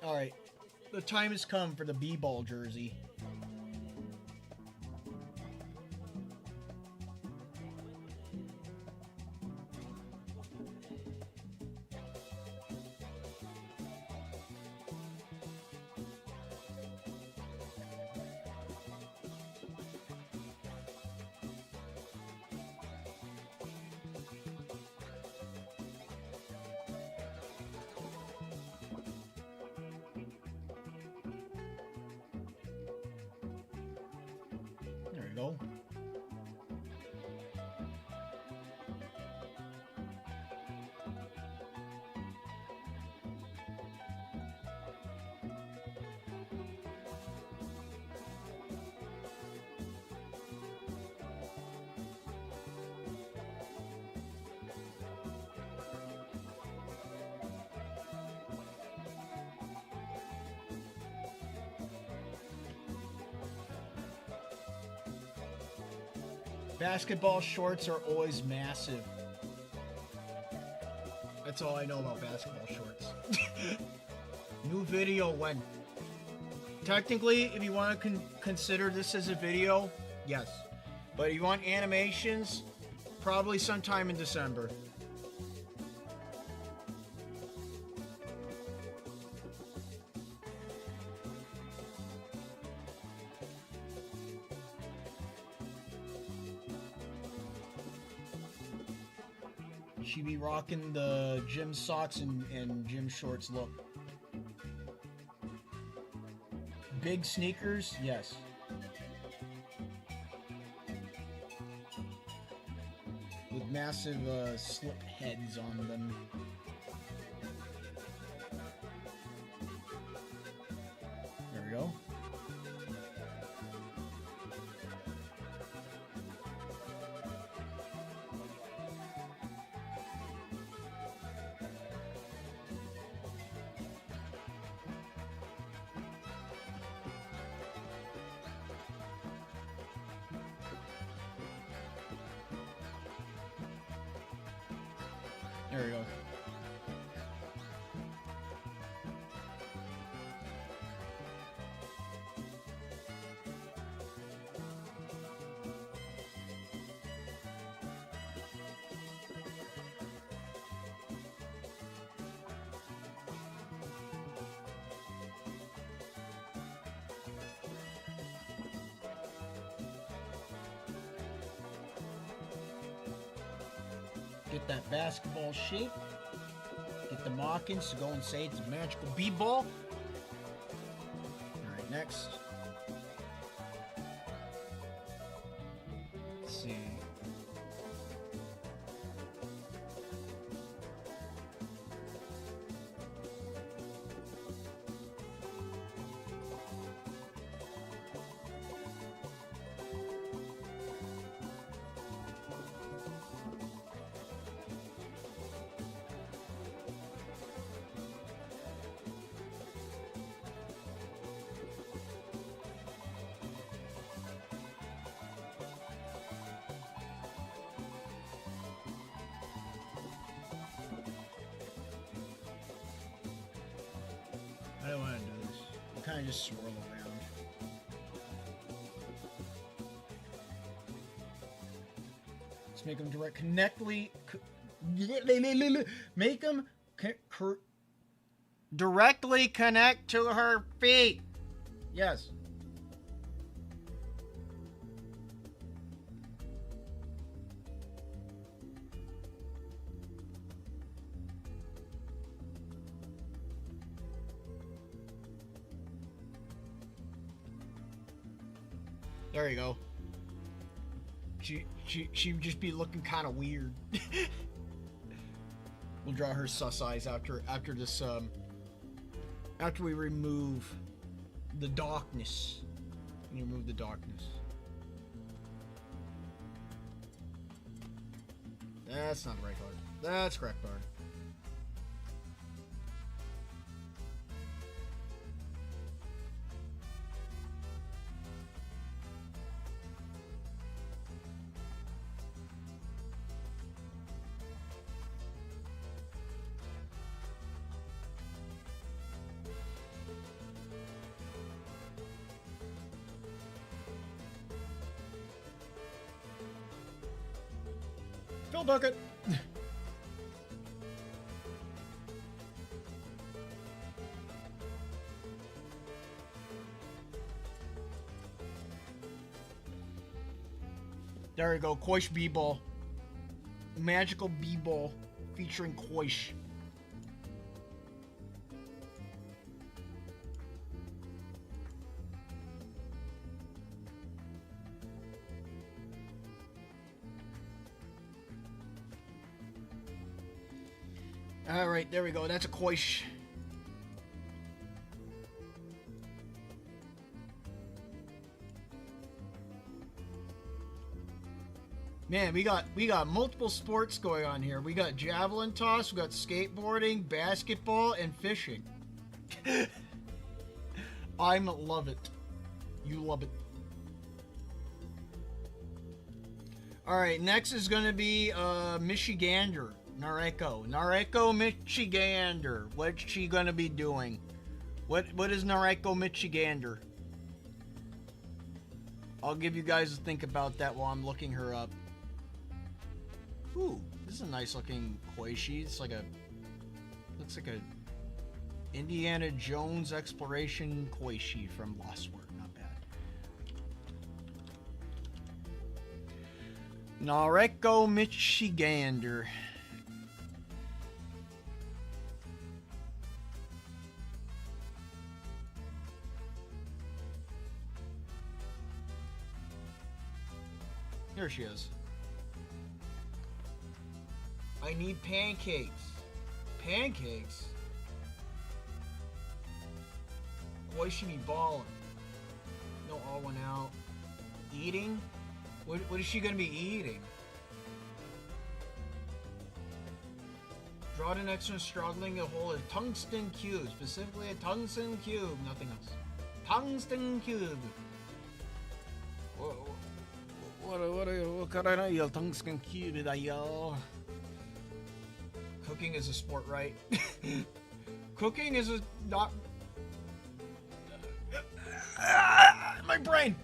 Alright. The time has come for the b-ball jersey. There we go. Basketball shorts are always massive. That's all I know about basketball shorts. New video when? Technically, if you want to consider this as a video, yes. But if you want animations, probably sometime in December. She be rocking the gym socks and gym shorts look. Big sneakers, yes. With massive slip heads on them. There we go. There we go. Get that basketball shape. Get the mock-ins to go and say it's a magical b-ball. Alright, next. Let's see. I don't want to do this. You kind of just swirl around. Let's make them direct connectly. Make them directly connect to her feet. Yes. There you go. She would just be looking kind of weird. We'll draw her sus eyes after this after we remove the darkness. We remove the darkness. That's not the right card. That's correct card. Phil Duckett. There we go, Koish B-Ball. Magical B-Ball featuring Koish. Alright, there we go, that's a Koish. Man, we got multiple sports going on here. We got javelin toss, we got skateboarding, basketball, and fishing. I love it. You love it. Alright, next is gonna be Michigander. Nareko. Nareko Michigander. What's she gonna be doing? What is Nareko Michigander? I'll give you guys a think about that while I'm looking her up. Ooh, this is a nice looking Koishi. It's like a, looks like a Indiana Jones exploration Koishi from Lost World. Not bad. Nareko Michigander. Here she is. I need pancakes. Pancakes? Boy, she be ballin'. No, all went out. Eating? What is she gonna be eating? Draw the next one struggling to hold a tungsten cube. Specifically a tungsten cube. Nothing else. Tungsten cube. What kind of tungsten cube is that, y'all? Cooking is a sport, right? Cooking is a not. My brain.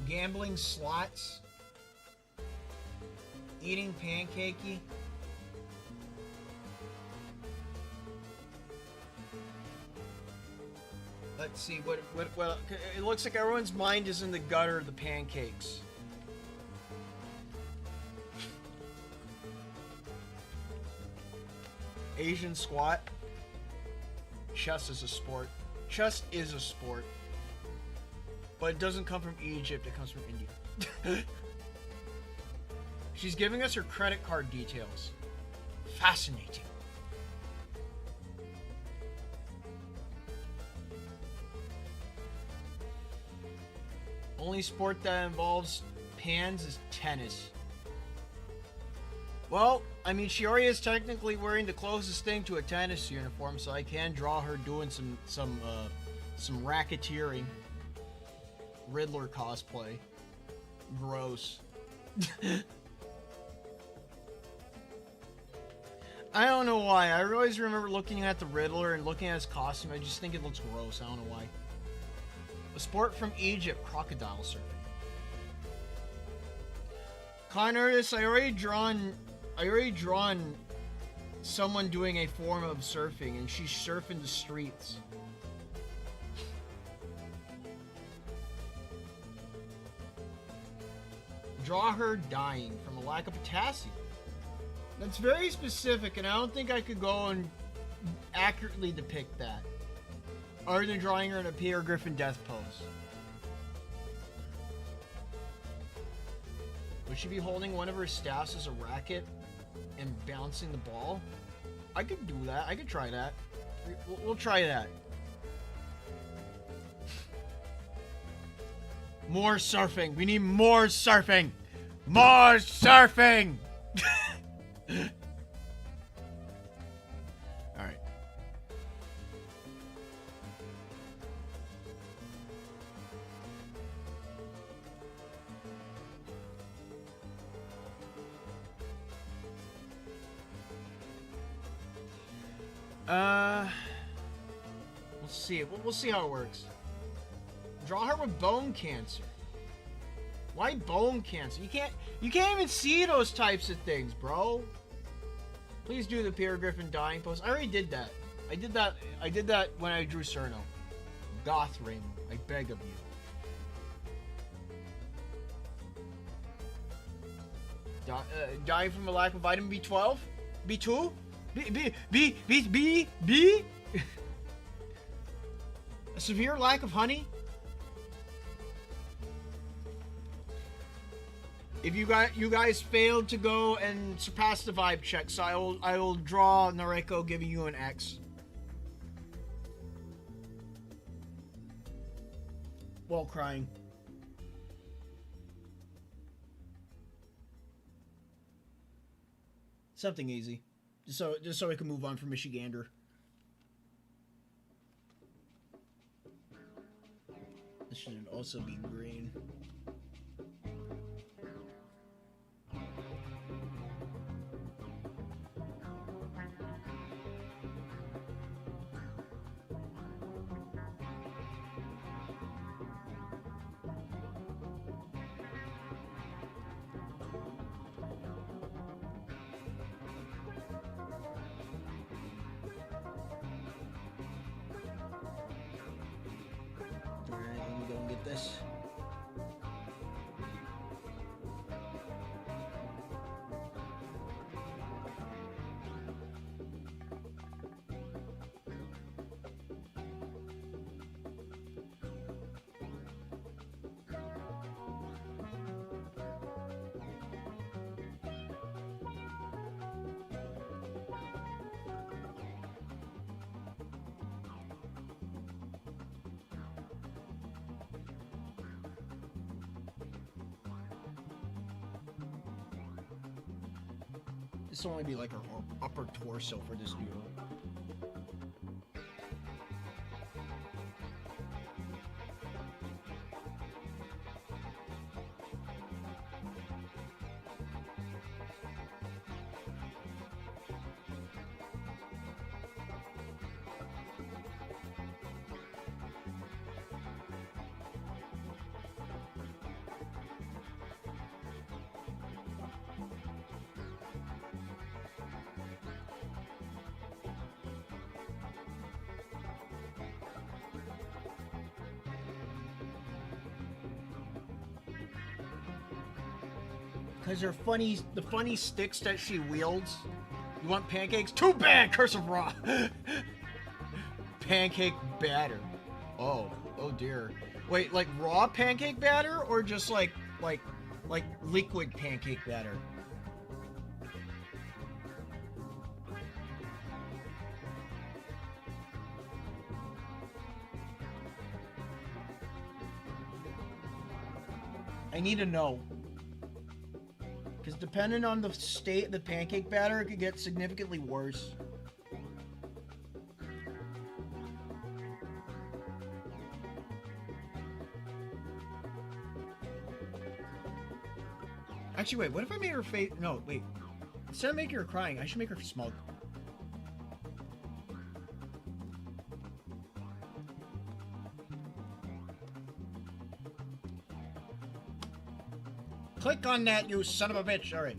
Gambling slots. Eating pancakey. Let's see what. Well, it looks like everyone's mind is in the gutter of the pancakes. Asian squat. Chess is a sport. Chess is a sport. But it doesn't come from Egypt, it comes from India. She's giving us her credit card details. Fascinating. Only sport that involves pans is tennis. Well, I mean, Shiori is technically wearing the closest thing to a tennis uniform, so I can draw her doing some racketeering. Riddler cosplay. Gross. I don't know why. I always remember looking at the Riddler and looking at his costume. I just think it looks gross. I don't know why. A sport from Egypt, crocodile surfing. Con artist, I already drawn someone doing a form of surfing, and she's surfing the streets. Draw her dying from a lack of potassium. That's very specific, and I don't think I could go and accurately depict that, other than drawing her in a Peter Griffin death pose. Would she be holding one of her staffs as a racket and bouncing the ball? I could do that. I could try that. We'll try that. More surfing. We need more surfing. More surfing. All right. We'll see. We'll see how it works. Draw her with bone cancer. Why bone cancer? You can't even see those types of things, bro. Please do the Pierre Griffin dying pose. I already did that. I did that when I drew Cerno. Goth Raymond, I beg of you. Dying from a lack of vitamin B12? B2? B? A severe lack of honey? If you guys failed to go and surpass the vibe check, so I will draw Noreko giving you an X. While crying. Something easy. Just so I can move on from Michigander. This should also be green. This. This will only be like her upper torso for this duo. Because the funny sticks that she wields. You want pancakes? Too bad! Curse of Raw! Pancake batter. Oh dear. Wait, like raw pancake batter? Or just like liquid pancake batter? I need to know. Because depending on the state of the pancake batter, it could get significantly worse. Actually, wait, what if I made her face... No, wait. Instead of making her crying, I should make her smug. Click on that, you son of a bitch. All right.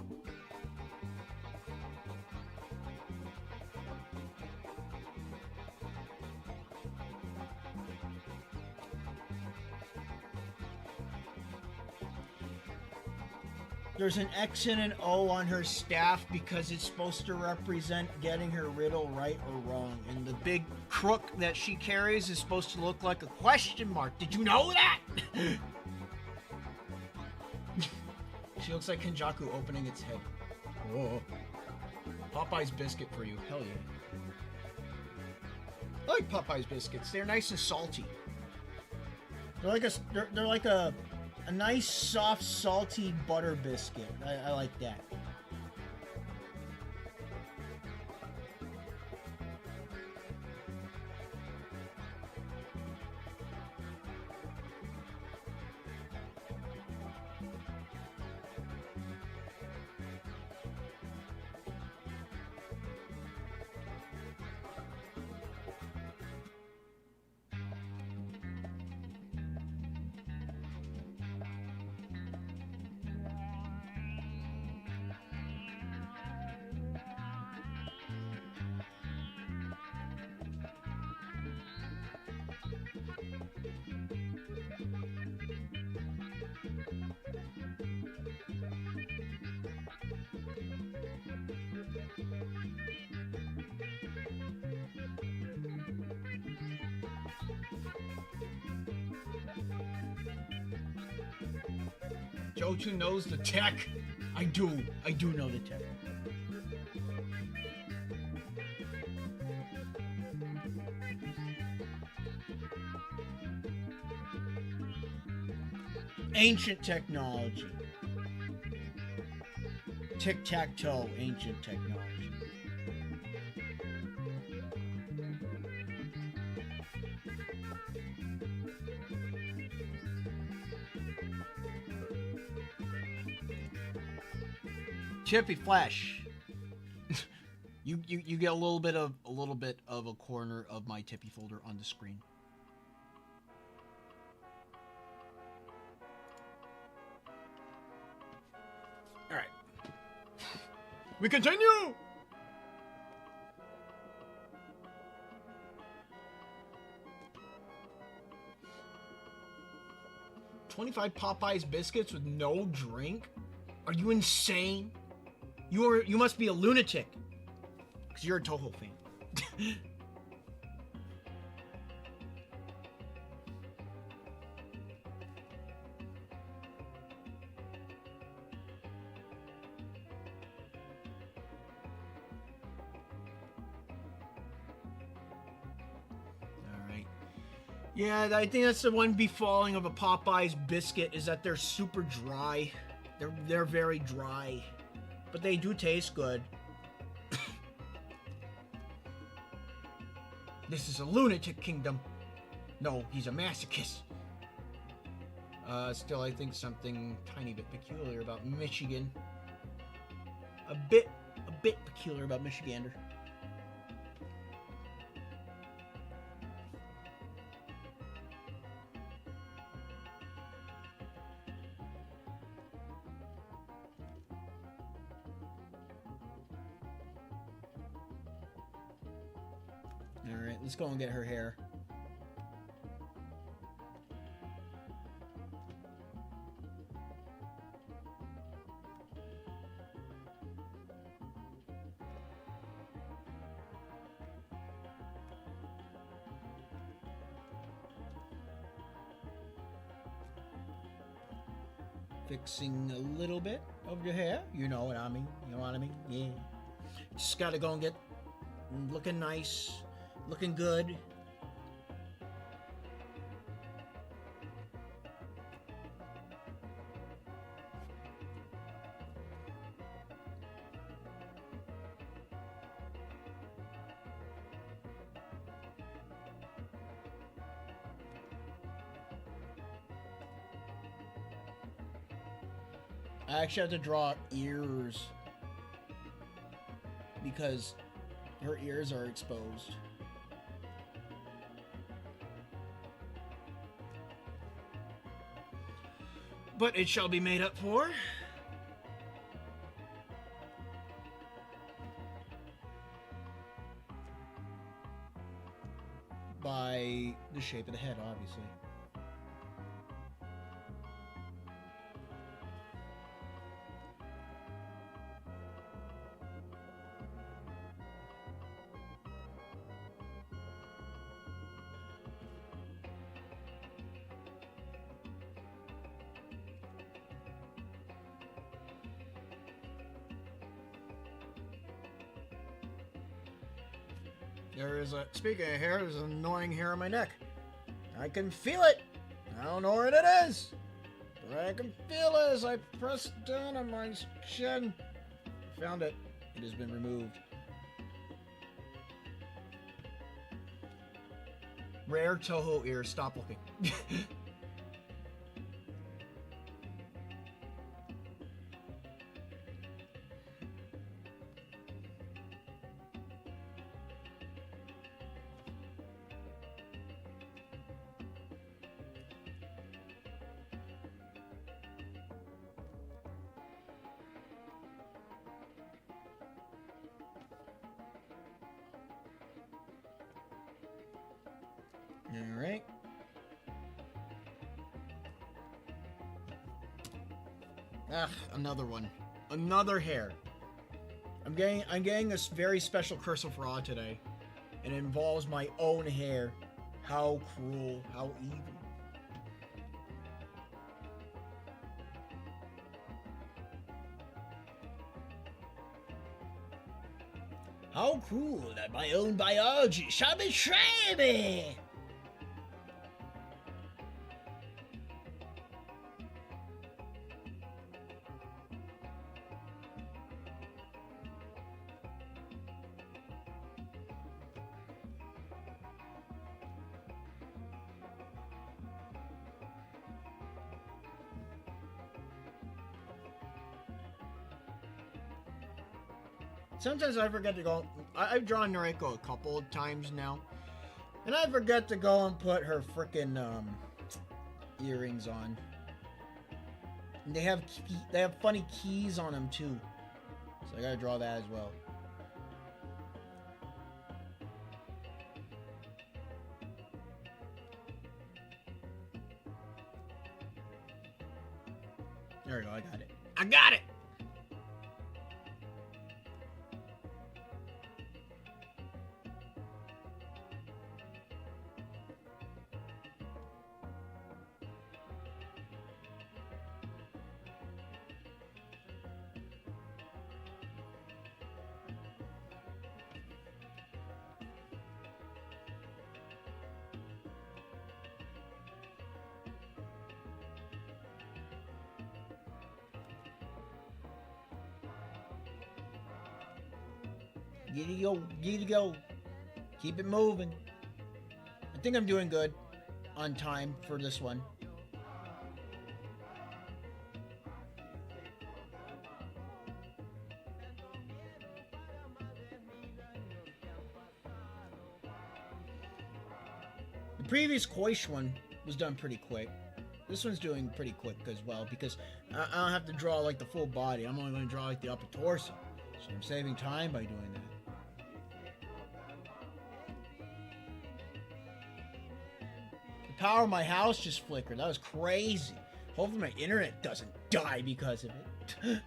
There's an X and an O on her staff because it's supposed to represent getting her riddle right or wrong. And the big crook that she carries is supposed to look like a question mark. Did you know that? She looks like Kenjaku opening its head. Whoa. Popeye's biscuit for you. Hell yeah. I like Popeye's biscuits. They're nice and salty. They're like a nice, soft, salty butter biscuit. I like that. Jotu knows the tech. I do know the tech. Ancient technology. Tic-tac-toe, ancient technology. Chippy flesh. you get a little bit of a corner of my Tippy folder on the screen. All right. We continue. $25 Popeyes biscuits with no drink? Are you insane? You must be a lunatic. Because you're a Touhou fan. Alright. Yeah, I think that's the one befalling of a Popeyes biscuit is that they're super dry. They're very dry. But they do taste good. This is a lunatic kingdom. No, he's a masochist. Still, I think something tiny bit peculiar about Michigan. A bit peculiar about Michigander. Alright, let's go and get her hair. Fixing a little bit of your hair. You know what I mean. You know what I mean? Yeah. Just gotta go and get looking nice. Looking good. I actually have to draw ears because her ears are exposed. But it shall be made up for. By the shape of the head, obviously. There is a, speaking of hair, there's an annoying hair on my neck. I can feel it. I don't know where it is, but I can feel it as I press down on my chin. Found it. It has been removed. Rare Touhou ears. Stop looking. Alright. Ah, another one. Another hair. I'm getting a very special cursive rod today. And it involves my own hair. How cruel. How evil. How cruel that my own biology shall betray me! Sometimes I forget to go. I've drawn Noriko a couple of times now, and I forget to go and put her frickin' earrings on. And they have funny keys on them too, so I gotta draw that as well. There we go. I got it. I got it. Giddy go. Keep it moving. I think I'm doing good on time for this one. The previous Koish one was done pretty quick. This one's doing pretty quick as well because I don't have to draw like the full body. I'm only going to draw like the upper torso. So I'm saving time by doing that. The power of my house just flickered. That was crazy. Hopefully my internet doesn't die because of it.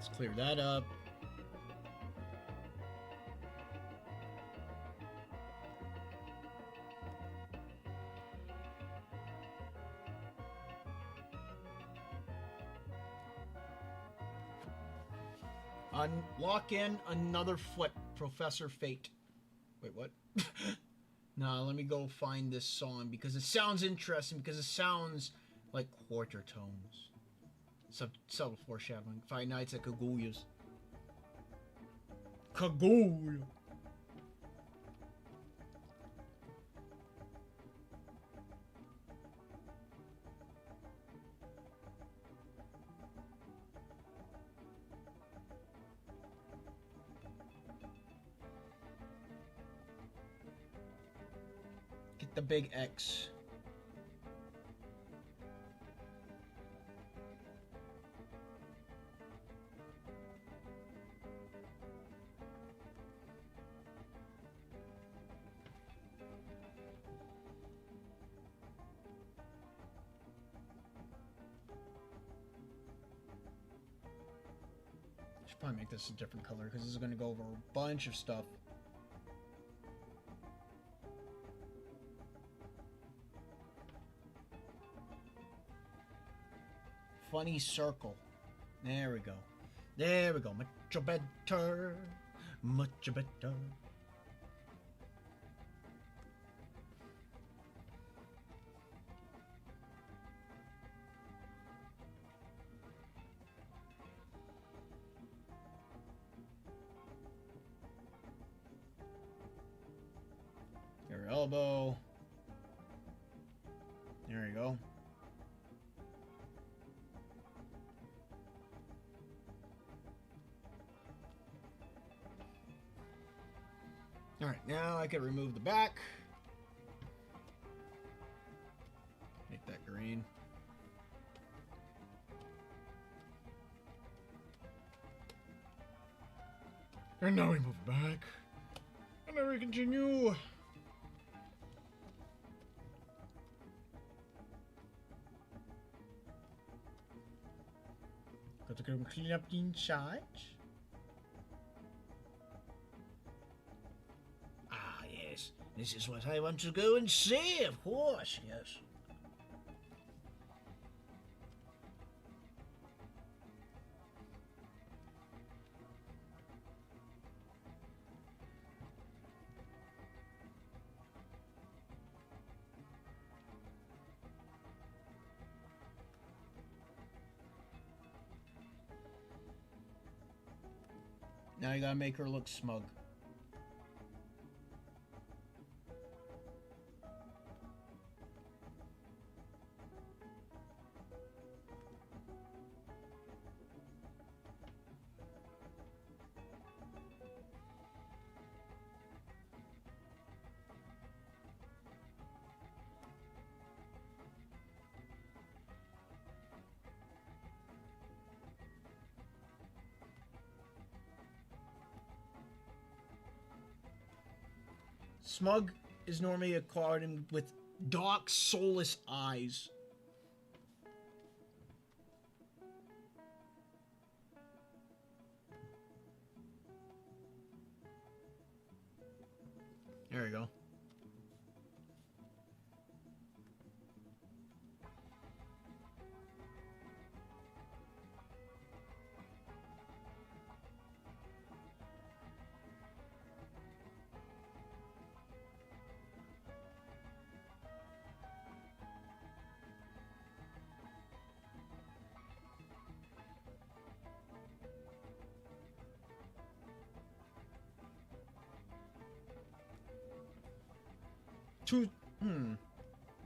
Let's clear that up. Lock in another foot, Professor Fate. Wait, what? Nah, let me go find this song because it sounds interesting, because it sounds like quarter tones. Subtle foreshadowing. 5 Nights at Kaguya's. Kaguya! Get the big X. Probably make this a different color because this is going to go over a bunch of stuff. Funny circle. There we go. There we go. Much better. Much better. Your elbow. There you go. Alright, now I can remove the back. Make that green. And now we move it back. And then we continue. Got to go clean up the inside. Ah, yes. This is what I want to go and see, of course, yes. Now you gotta make her look smug. Smug is normally a card with dark, soulless eyes. There you go.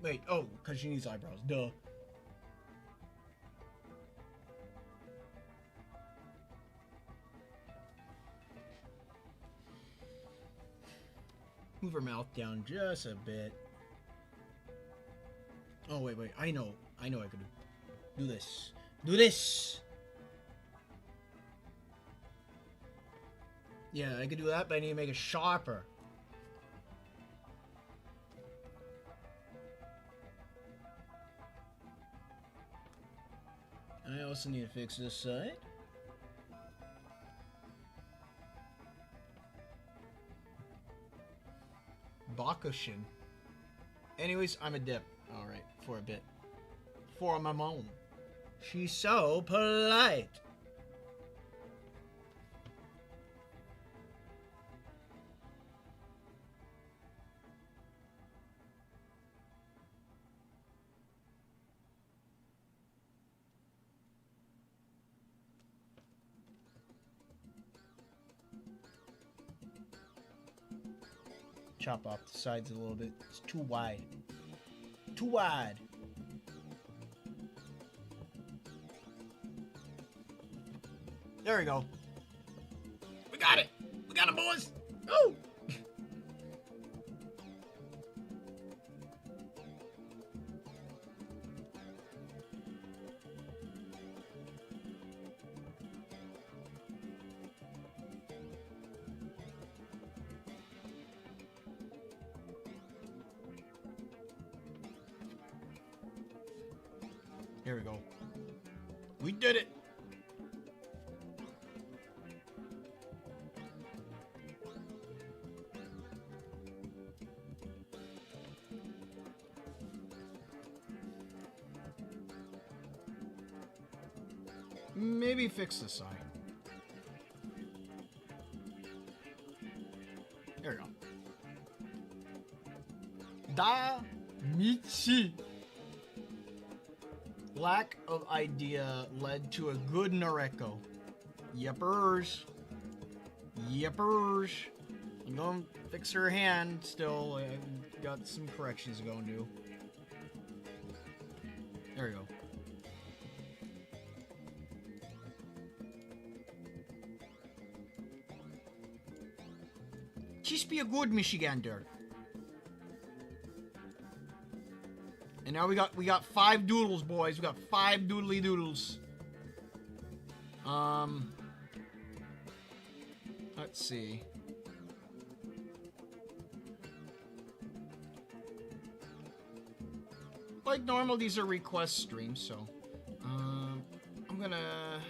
Wait, oh, because she needs eyebrows. Duh. Move her mouth down just a bit. Oh, wait. I know I could do this. Do this! Yeah, I could do that, but I need to make it sharper. I also need to fix this side. Bakushin. Anyways, I'm a dip. Alright, for a bit. For my mom. She's so polite. Chop off the sides a little bit. It's too wide. Too wide. There we go. We got it. We got it, boys. Oh! Here we go. We did it. Maybe fix this side. There we go. Da Michi. Lack of idea led to a good Nareko. Yepers. Yepers. I'm gonna fix her hand still. I've got some corrections to go and do. There we go. Just be a good Michigander. And now we got 5 doodles, boys. We got 5 doodly doodles. Let's see. like normal, these are request streams, so I'm gonna.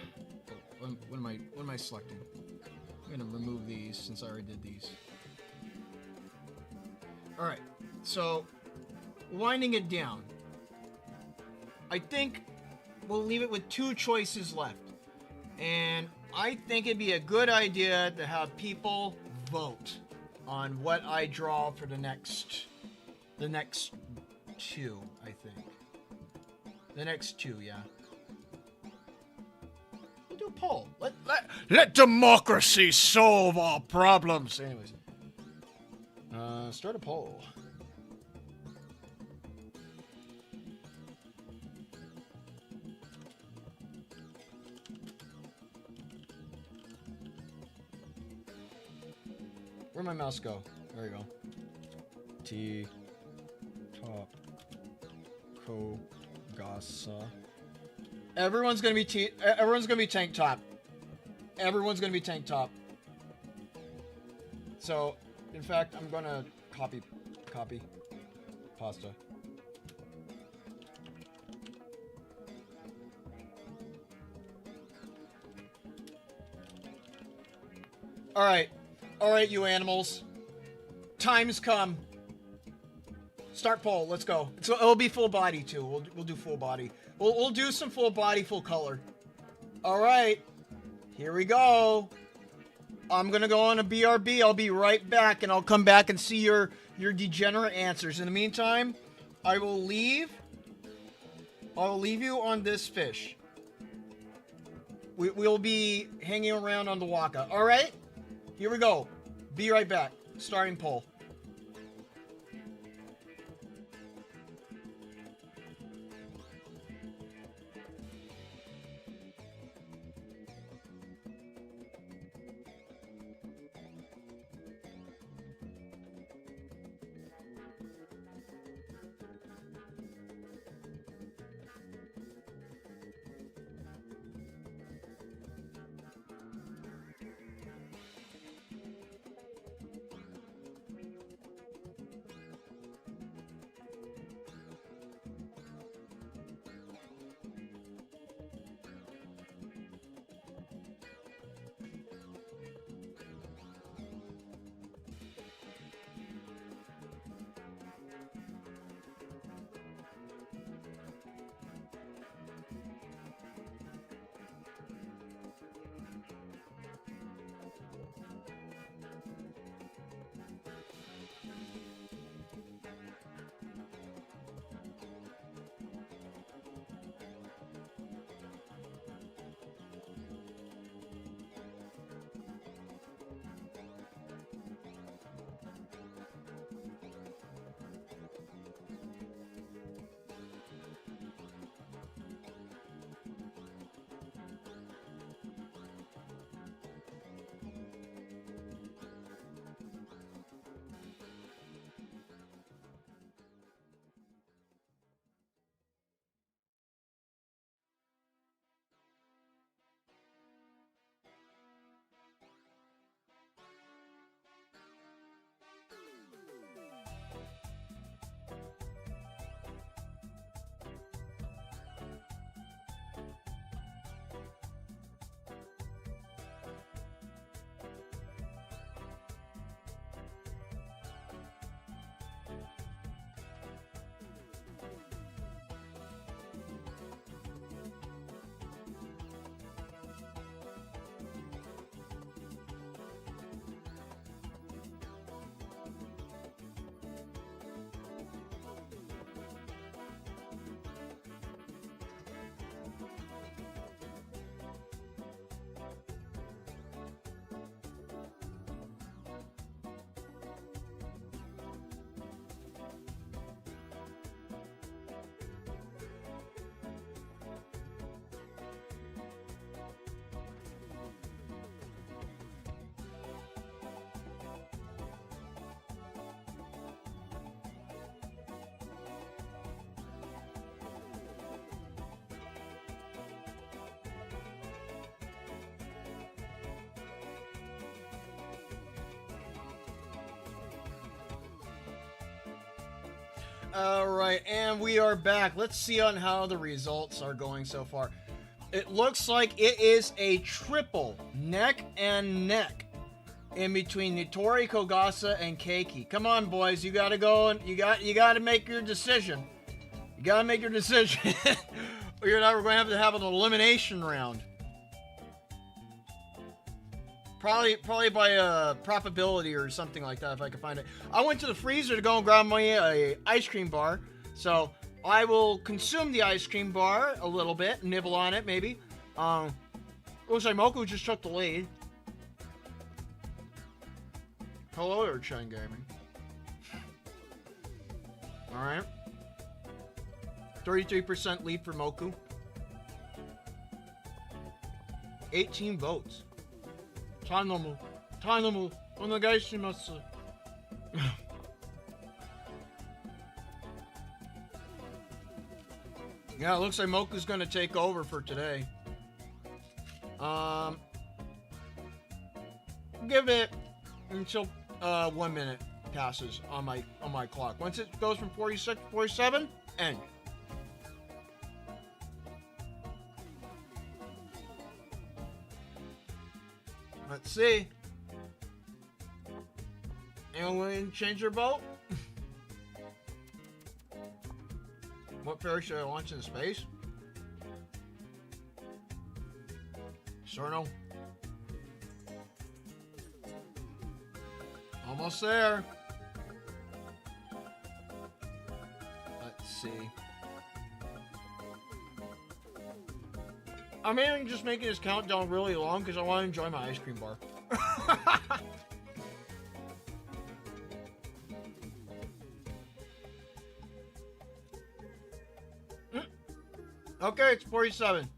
Oh, what am I selecting? I'm gonna remove these since I already did these. All right, so winding it down. I think we'll leave it with 2 choices left, and I think it'd be a good idea to have people vote on what I draw for the next 2, I think. The next 2, yeah. We'll do a poll. Let democracy solve all problems. Anyways. Start a poll. Where'd my mouse go? There we go. T. Top. Ko. Gasa. Everyone's gonna be tank top. Everyone's gonna be tank top. So, in fact, I'm gonna copy pasta. All right, you animals. Time's come. Start poll. Let's go. So it'll be full body too. We'll do full body. We'll do some full body, full color. All right. Here we go. I'm gonna go on a BRB. I'll be right back, and I'll come back and see your degenerate answers. In the meantime, I'll leave you on this fish. We'll be hanging around on the waka. All right. Here we go. Be right back. Starting poll. Alright, and we are back. Let's see on how the results are going so far. It looks like it is a triple neck and neck in between Nitori, Kogasa, and Keiki. Come on, boys, you gotta go and you gotta make your decision. You gotta make your decision. Or you're not going to have an elimination round. Probably by probability or something like that if I can find it. I went to the freezer to go and grab my ice cream bar, so I will consume the ice cream bar a little bit, nibble on it maybe. Looks like Moku just took the lead. Hello there, Chen Gaming. All right, 33% lead for Moku. 18 votes. 頼む。頼む。お願いします。Yeah, it looks like Moku's going to take over for today. Give it until 1 minute passes on my clock. Once it goes from 46 to 47, end. Let's see. Anyone change their vote? What fairy should I launch in space? Cerno. Almost there. Let's see. I'm even just making this countdown really long because I want to enjoy my ice cream bar. Okay, it's 47.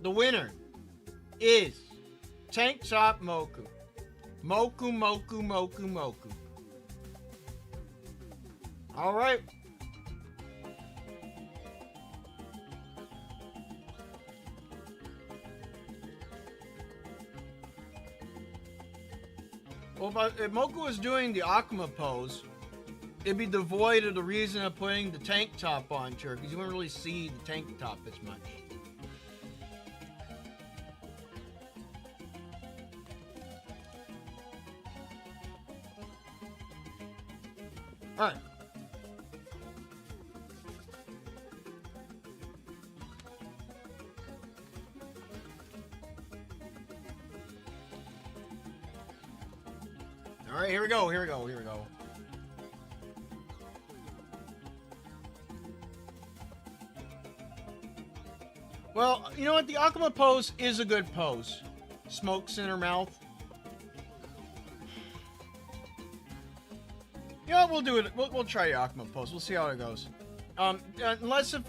The winner is Tank Top Moku. Moku, Moku, Moku, Moku. All right. Well, if Moku was doing the Akuma pose, it'd be devoid of the reason of putting the tank top on to her, because you wouldn't really see the tank top as much. Alright. Alright, here we go, here we go, here we go. Well, you know what? The Akuma pose is a good pose. Smokes in her mouth. You know what? We'll do it. We'll try the Akuma pose. We'll see how it goes. Unless it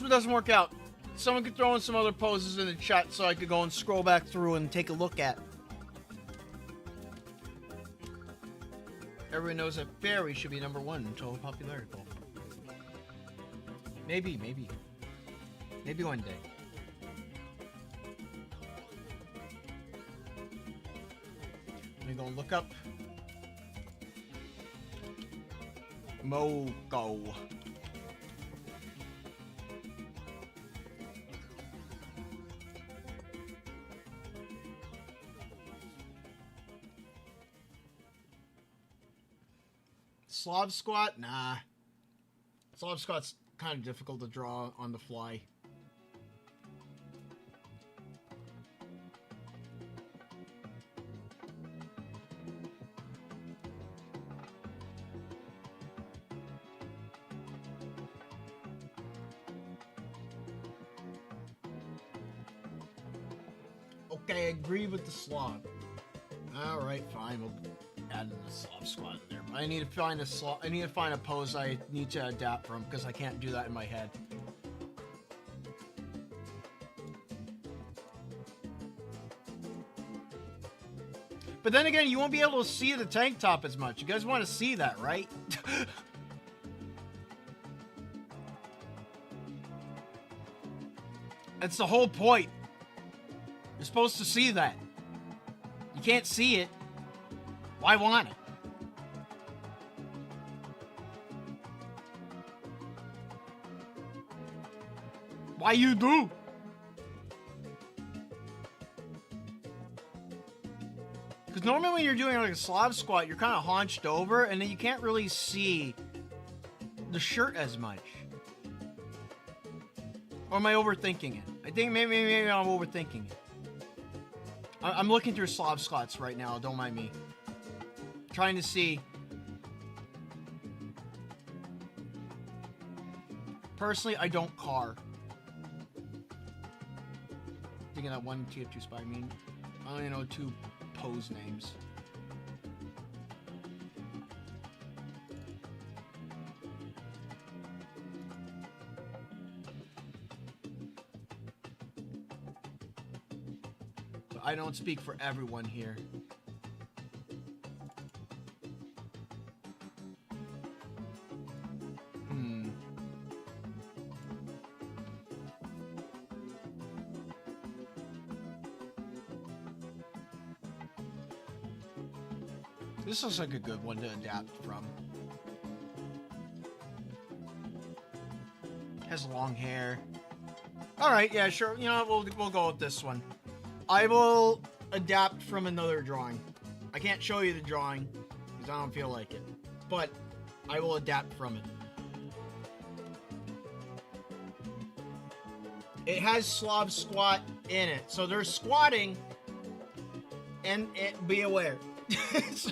doesn't work out, someone could throw in some other poses in the chat so I could go and scroll back through and take a look at. Everyone knows that Fairy should be #1 in total popularity poll. Maybe one day. Let me go and look up Moku. Slav squat? Nah. Slav squat's kind of difficult to draw on the fly. Okay, I agree with the Slav. Alright, fine, we'll add the Slav squat in there. But I need to find a pose I need to adapt from, because I can't do that in my head. But then again, you won't be able to see the tank top as much. You guys want to see that, right? That's the whole point. You're supposed to see that. You can't see it. Why want it? Why you do? Because normally when you're doing like a Slav squat, you're kind of hunched over, and then you can't really see the shirt as much. Or am I overthinking it? I think maybe I'm overthinking it. I'm looking through Slav squats right now. Don't mind me. Trying to see. Personally, I don't car. Thinking that 1 TF2 spy. I mean, I only know 2 pose names. But I don't speak for everyone here. This looks like a good one to adapt from. Has long hair. Alright, yeah, sure. You know what, we'll go with this one. I will adapt from another drawing. I can't show you the drawing, because I don't feel like it. But, I will adapt from it. It has Slav squat in it. So they're squatting, and be aware. So,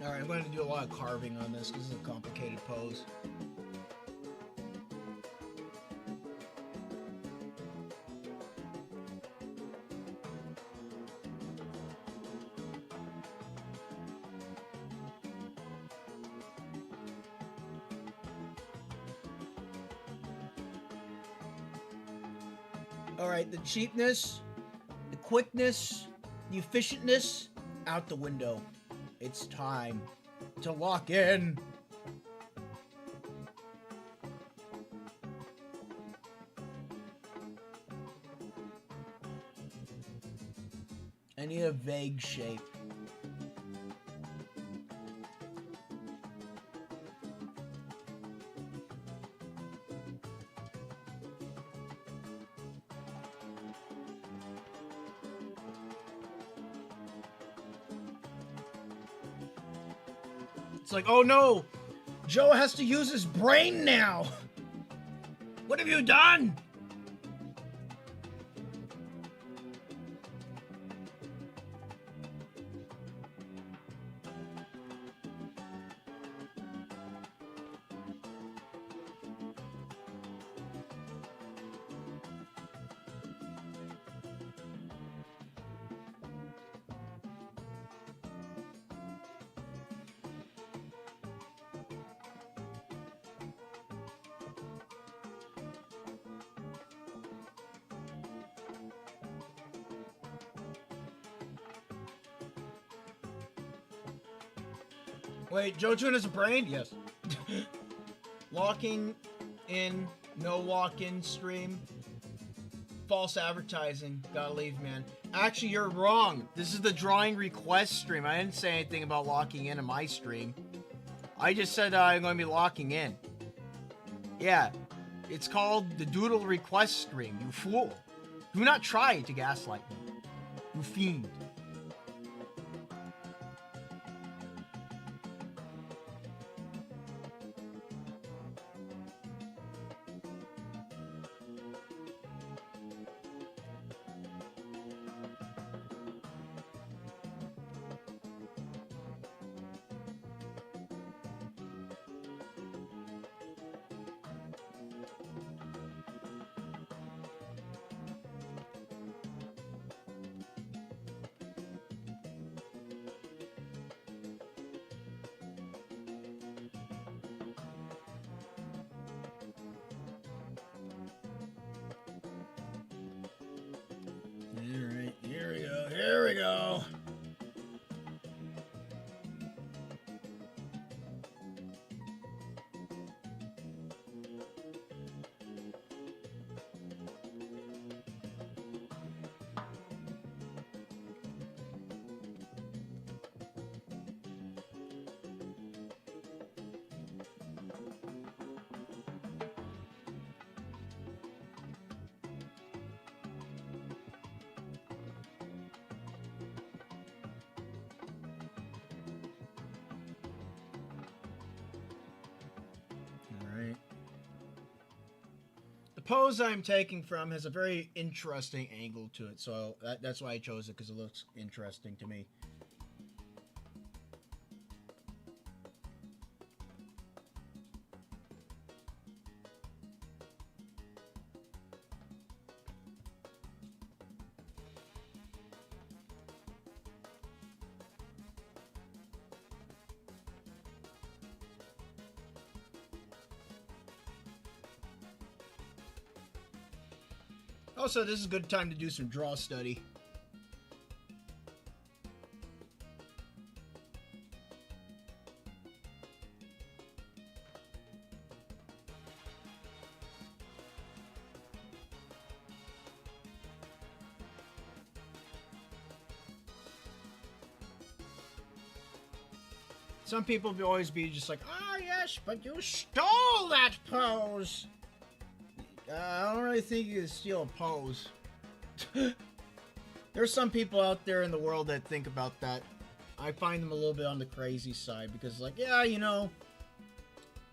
alright, I'm going to do a lot of carving on this because it's a complicated pose. Alright, the cheapness, the quickness, the efficientness, out the window. It's time to lock in. I need a vague shape. It's like, oh no, Joe has to use his brain now. What have you done? Wait, Joe-Chun has a brain? Yes. Locking in, no lock-in stream. False advertising. Gotta leave, man. Actually, you're wrong. This is the drawing request stream. I didn't say anything about locking in my stream. I just said I'm going to be locking in. Yeah. It's called the Doodle request stream, you fool. Do not try to gaslight me. You fiend. Alright, here we go, here we go. pose I'm taking from has a very interesting angle to it, so that's why I chose it, because it looks interesting to me. Also, this is a good time to do some draw study. Some people will always be just like, "Ah, yes, but you stole that pose." I don't really think you can steal a pose. There's some people out there in the world that think about that. I find them a little bit on the crazy side because, like, yeah, you know,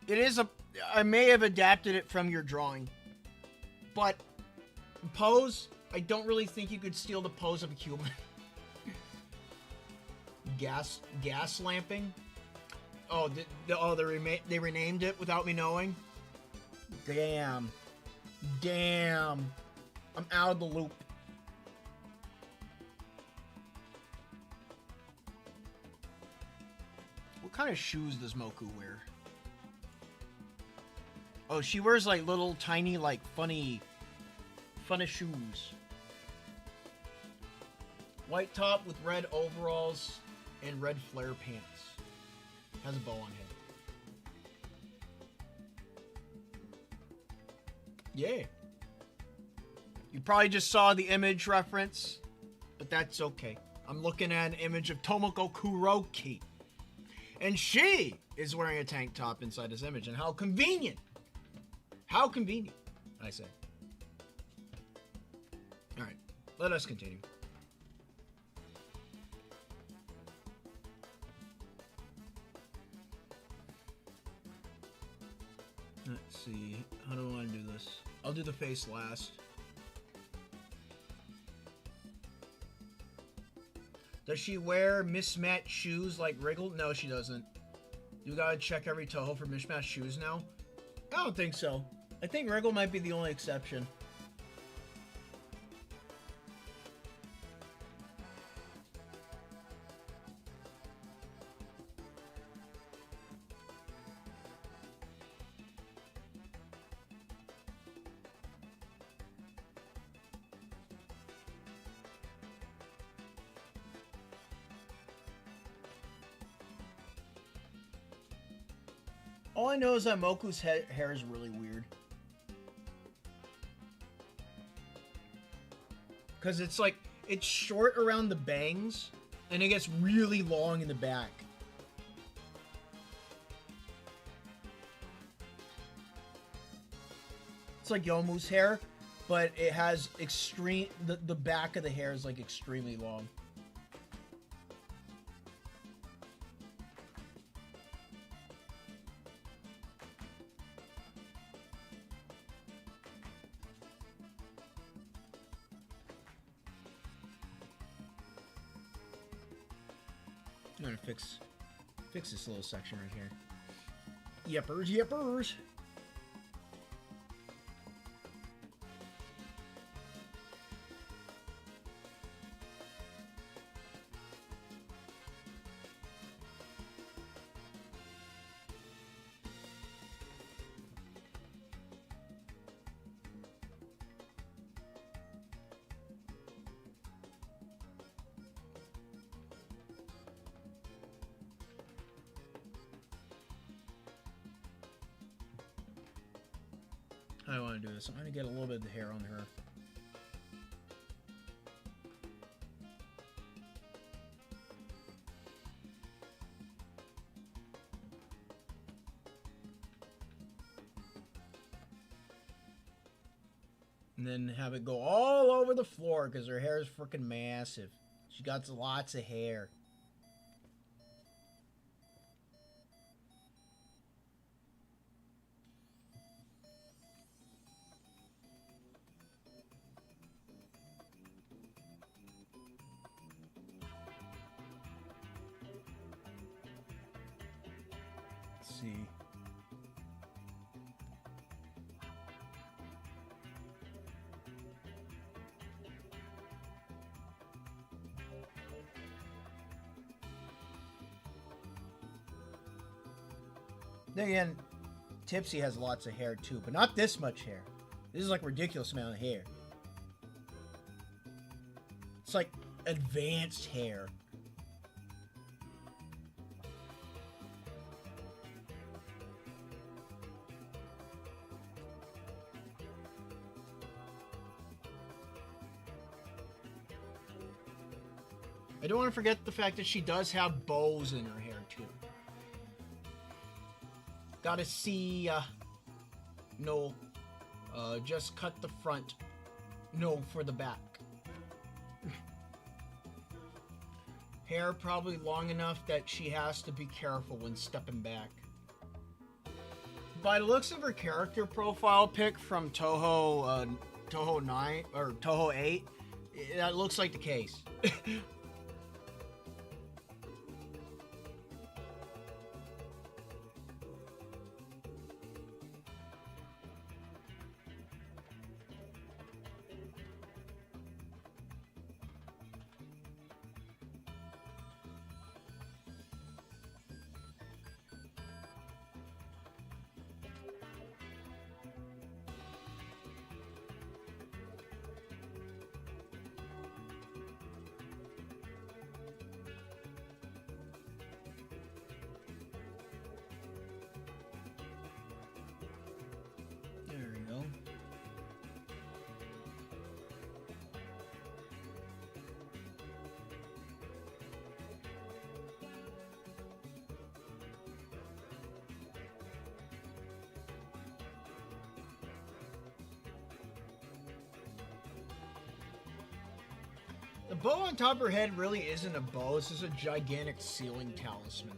it is a... I may have adapted it from your drawing, but pose, I don't really think you could steal the pose of a human. Gas lamping? Oh, they renamed it without me knowing? Damn. Damn. I'm out of the loop. What kind of shoes does Moku wear? Oh, she wears like little tiny, like funny shoes. White top with red overalls and red flare pants. Has a bow on head. Yeah. You probably just saw the image reference, but that's okay. I'm looking at an image of Tomoko Kuroki. And she is wearing a tank top inside this image. And how convenient. How convenient, I say. Alright, let us continue. Let's see. How do I want to do this? I'll do the face last. Does she wear mismatched shoes like Wriggle? No, she doesn't. You gotta check every Touhou for mismatched shoes now? I don't think so. I think Wriggle might be the only exception. All I know is that Moku's hair is really weird. Because it's like, it's short around the bangs, and it gets really long in the back. It's like Yomu's hair, but it has extreme, the back of the hair is like extremely long. I'm gonna fix this little section right here. Yippers, yippers. I want to do this. I'm going to get a little bit of the hair on her. And then have it go all over the floor because her hair is freaking massive. She got lots of hair. see. Then again, Tipsy has lots of hair too, but not this much hair. This is like a ridiculous amount of hair. It's like advanced hair. I don't want to forget the fact that she does have bows in her hair too. Gotta see, no, just cut the front, no, for the back. Hair probably long enough that she has to be careful when stepping back. By the looks of her character profile pic from Touhou 9, or Touhou 8, that looks like the case. The bow on top of her head really isn't a bow. This is a gigantic ceiling talisman.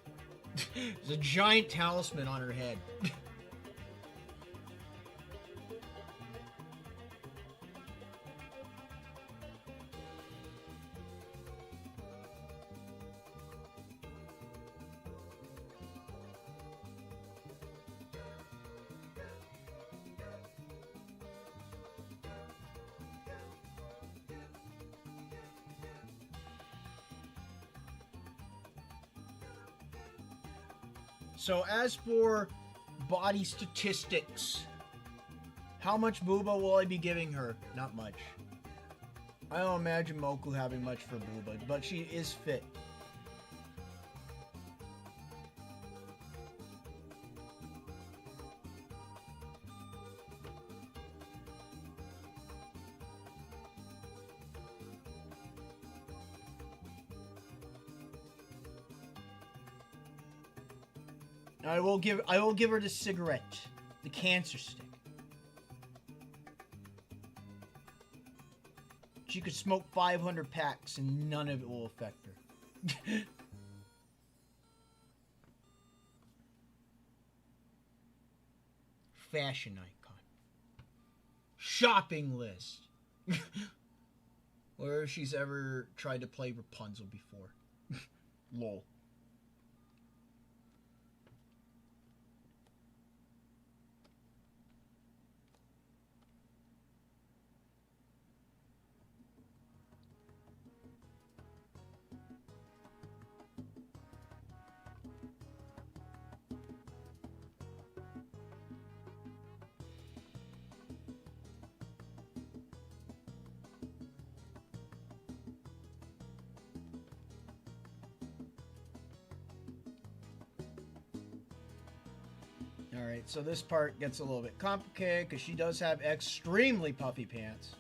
There's a giant talisman on her head. So as for body statistics, how much booba will I be giving her? Not much. I don't imagine Moku having much for booba, but she is fit. I will give her the cigarette, the cancer stick. She could smoke 500 packs and none of it will affect her. Fashion icon. Shopping list. Or if she's ever tried to play Rapunzel before. Lol. Alright, so this part gets a little bit complicated because she does have extremely puffy pants.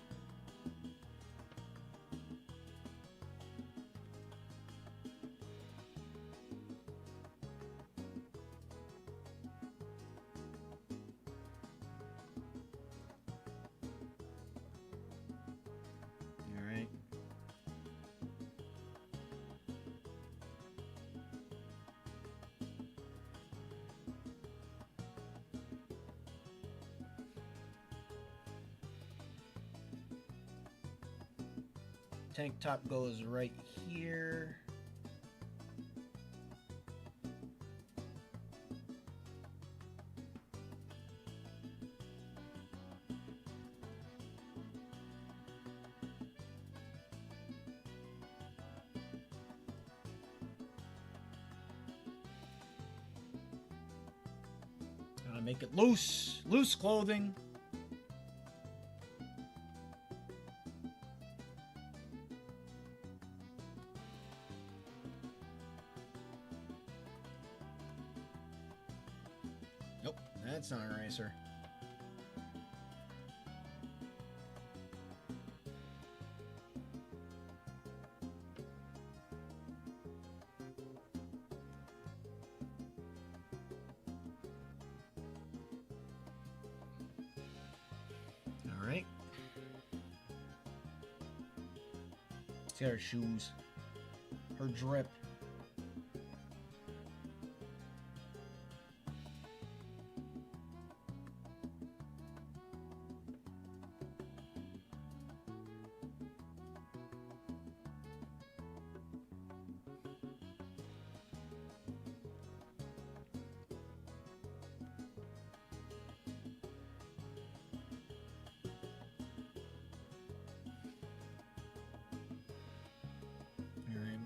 Alright. Tank top goes right here. make it loose. Loose clothing. Nope, that's not an eraser. Alright. See her shoes. Her drip.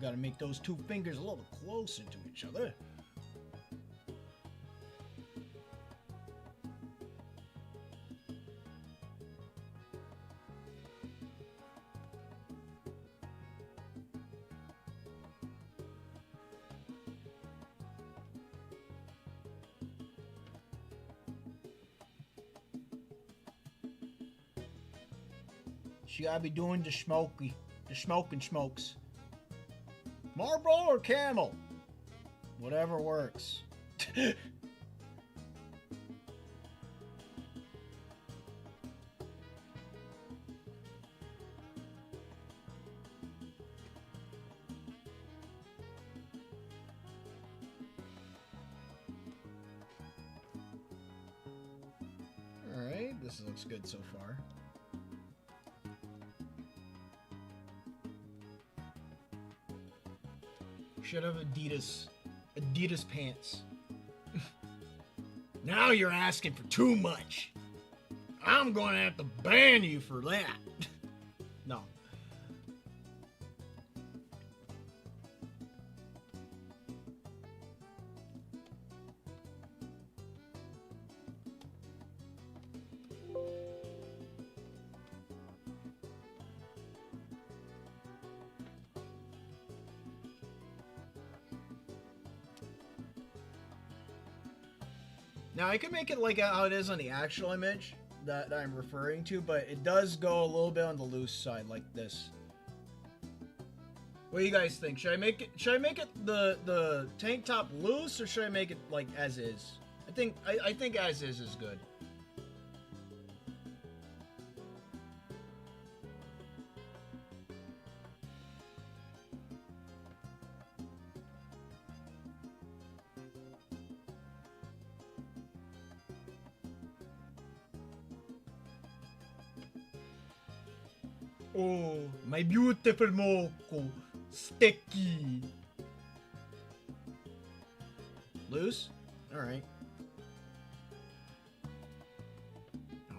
Got to make those two fingers a little closer to each other. She gotta be doing the smoking smokes. Marlboro or Camel? Whatever works. Alright, this looks good so far. Should have Adidas pants. Now you're asking for too much. I'm gonna have to ban you for that. No. Now, I could make it like how it is on the actual image that I'm referring to, but it does go a little bit on the loose side, like this. What do you guys think? Should I make it the tank top loose, or should I make it like as is? I think as is good. Oh, my beautiful Moku. Sticky. Loose? Alright.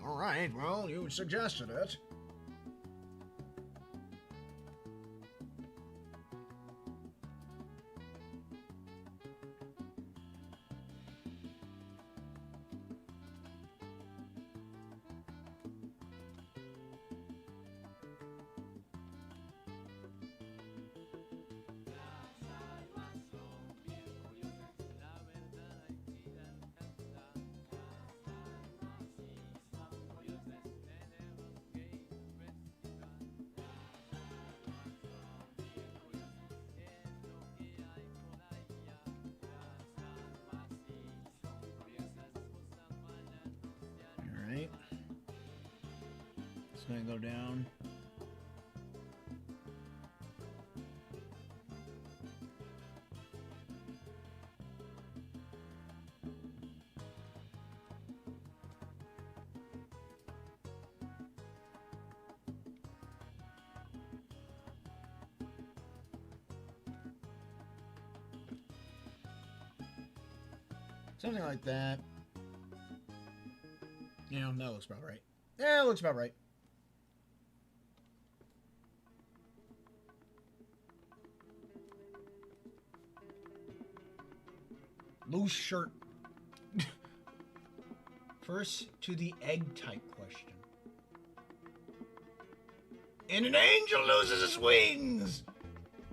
Alright, well, you suggested it. Alright. It's gonna go down. Something like that. Yeah, that looks about right. Yeah, it looks about right. Loose shirt. First to the egg type question. And an angel loses its wings!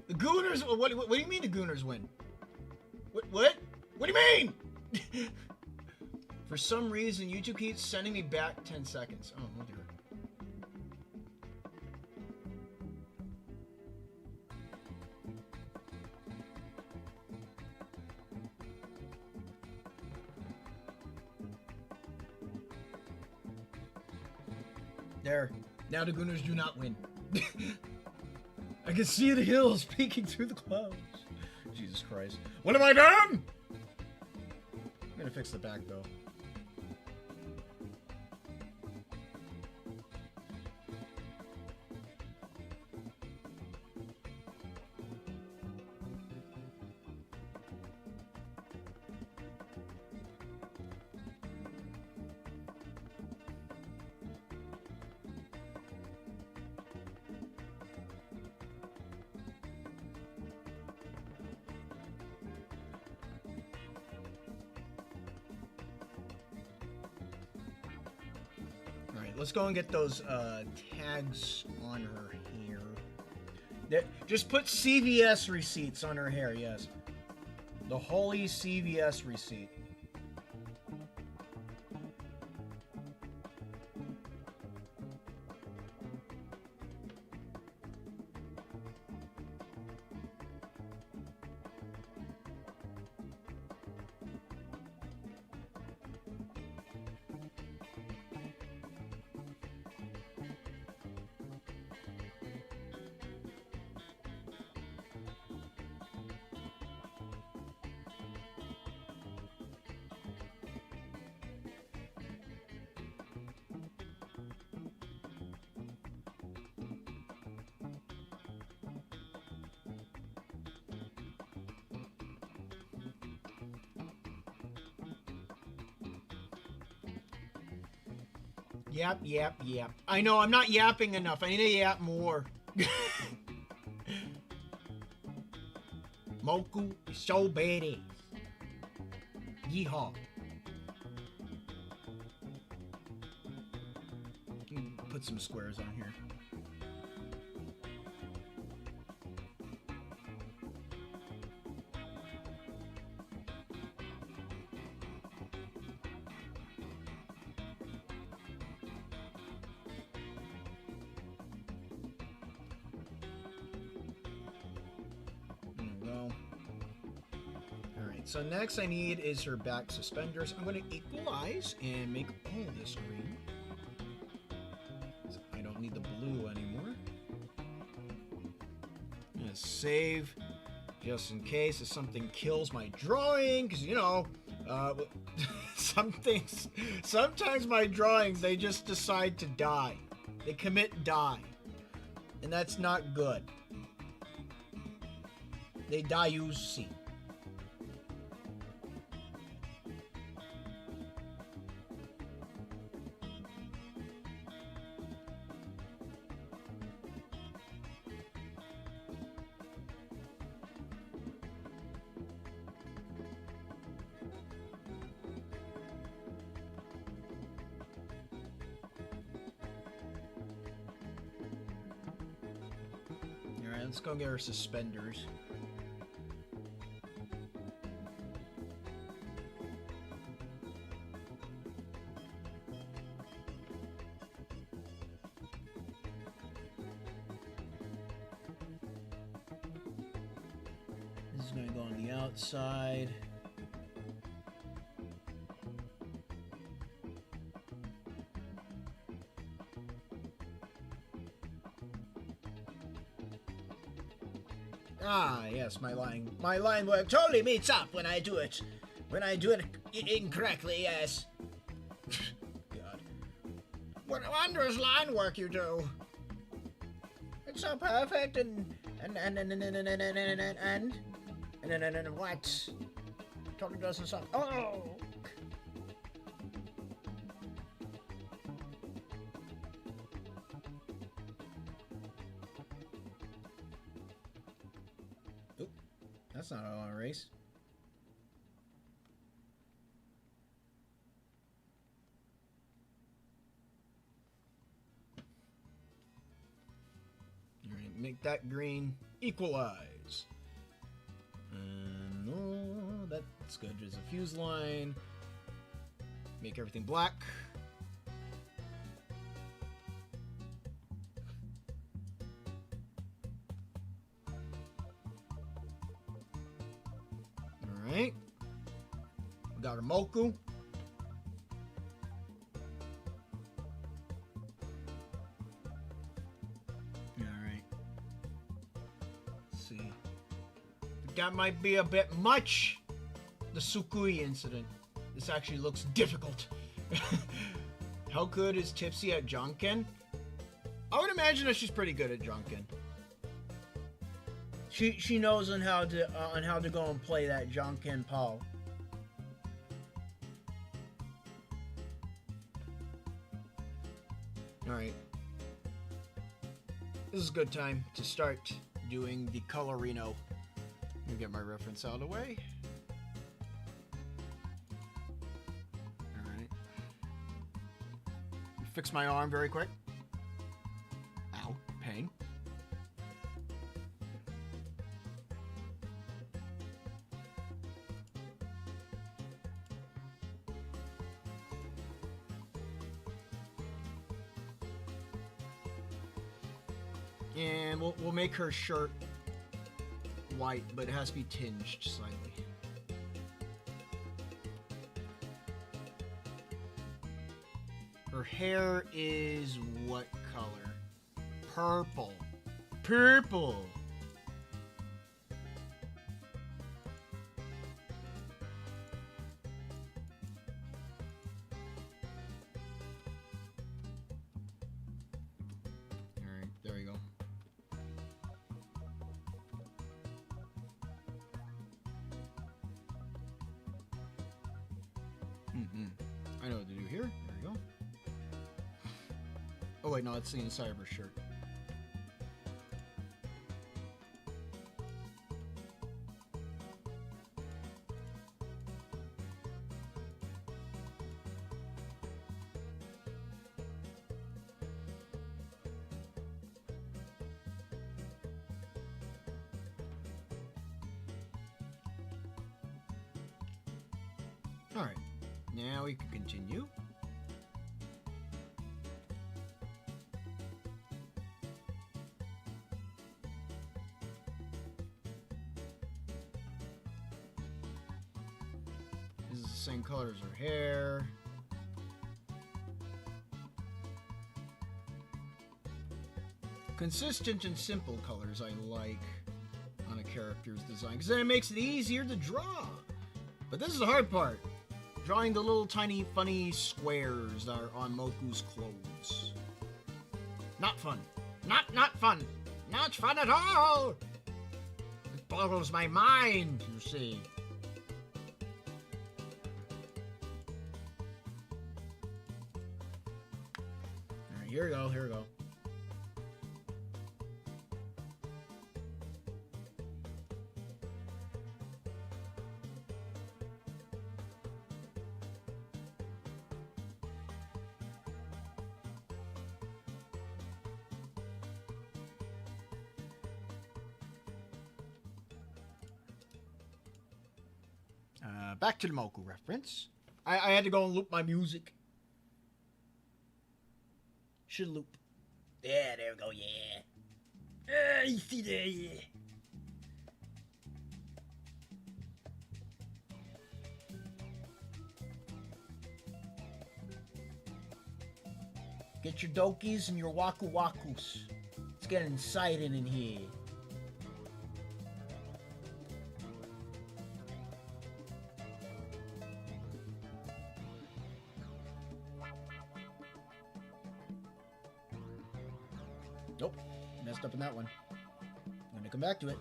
The Gooners... What do you mean the Gooners win? What? What do you mean? For some reason, YouTube keeps sending me back 10 seconds. Oh, dear. There. Now the Gooners do not win. I can see the hills peeking through the clouds. Jesus Christ. What have I done? I'm gonna fix the back, though. Let's go and get those tags on her hair. Just put CVS receipts on her hair, yes. The holy CVS receipt. Yap. I know, I'm not yapping enough. I need to yap more. Moku is so badass. Yeehaw. Put some squares on here. So next I need is her back suspenders. I'm going to equalize and make all of this green. So I don't need the blue anymore. I'm going to save just in case if something kills my drawing. Because, you know, sometimes my drawings, they just decide to die. They commit die. And that's not good. They die, you see. Let's go get our suspenders. This is going to go on the outside. Ah, yes, my line work totally meets up when I do it incorrectly, yes. God. What wondrous line work you do. It's so perfect and what? Totally doesn't suck. Oh! That's not all erase. make that green. Equalize. And no, that's good. There's a fuse line. Make everything black. Alright. We got our Moku. Alright. Let's see. That might be a bit much. The Sukui incident. This actually looks difficult. How good is Tipsy at Jonken? I would imagine that she's pretty good at Jonken. She knows on how to go and play that Jonken Pao. Alright. This is a good time to start doing the colorino. Let me get my reference out of the way. Alright. Fix my arm very quick. Ow, pain. And we'll make her shirt white, but it has to be tinged slightly. Her hair is what color? Purple. Purple! Alright, there we go. I know what to do here. There we go. Oh wait, no, it's the inside of her shirt. Alright, now we can continue. This is the same color as her hair. Consistent and simple colors I like on a character's design, because then it makes it easier to draw. But this is the hard part. Drawing the little tiny funny squares that are on Moku's clothes. Not fun. Not fun. Not fun at all! It boggles my mind, you see. Alright, here we go, here we go. Back to the Moku reference. I had to go and loop my music. Should loop. Yeah, there we go, yeah. You see there, yeah. Get your dokis and your waku wakus. It's getting exciting in here. Nope, messed up in that one. I'm gonna come back to it.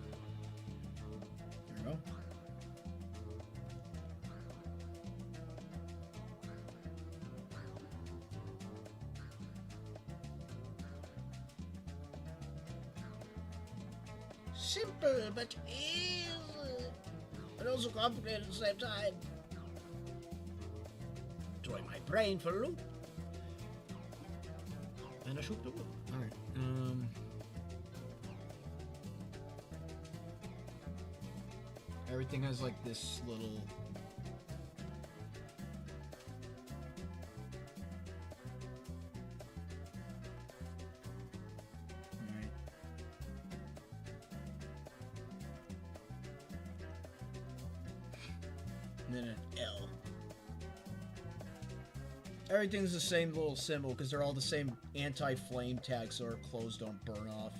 There we go. Simple, but easy. But also complicated at the same time. Throwing my brain for a loop. And I shoot the loop. Alright, Everything has like this little... Alright. And then an L. Everything's the same little symbol because they're all the same anti-flame tags, so our clothes don't burn off.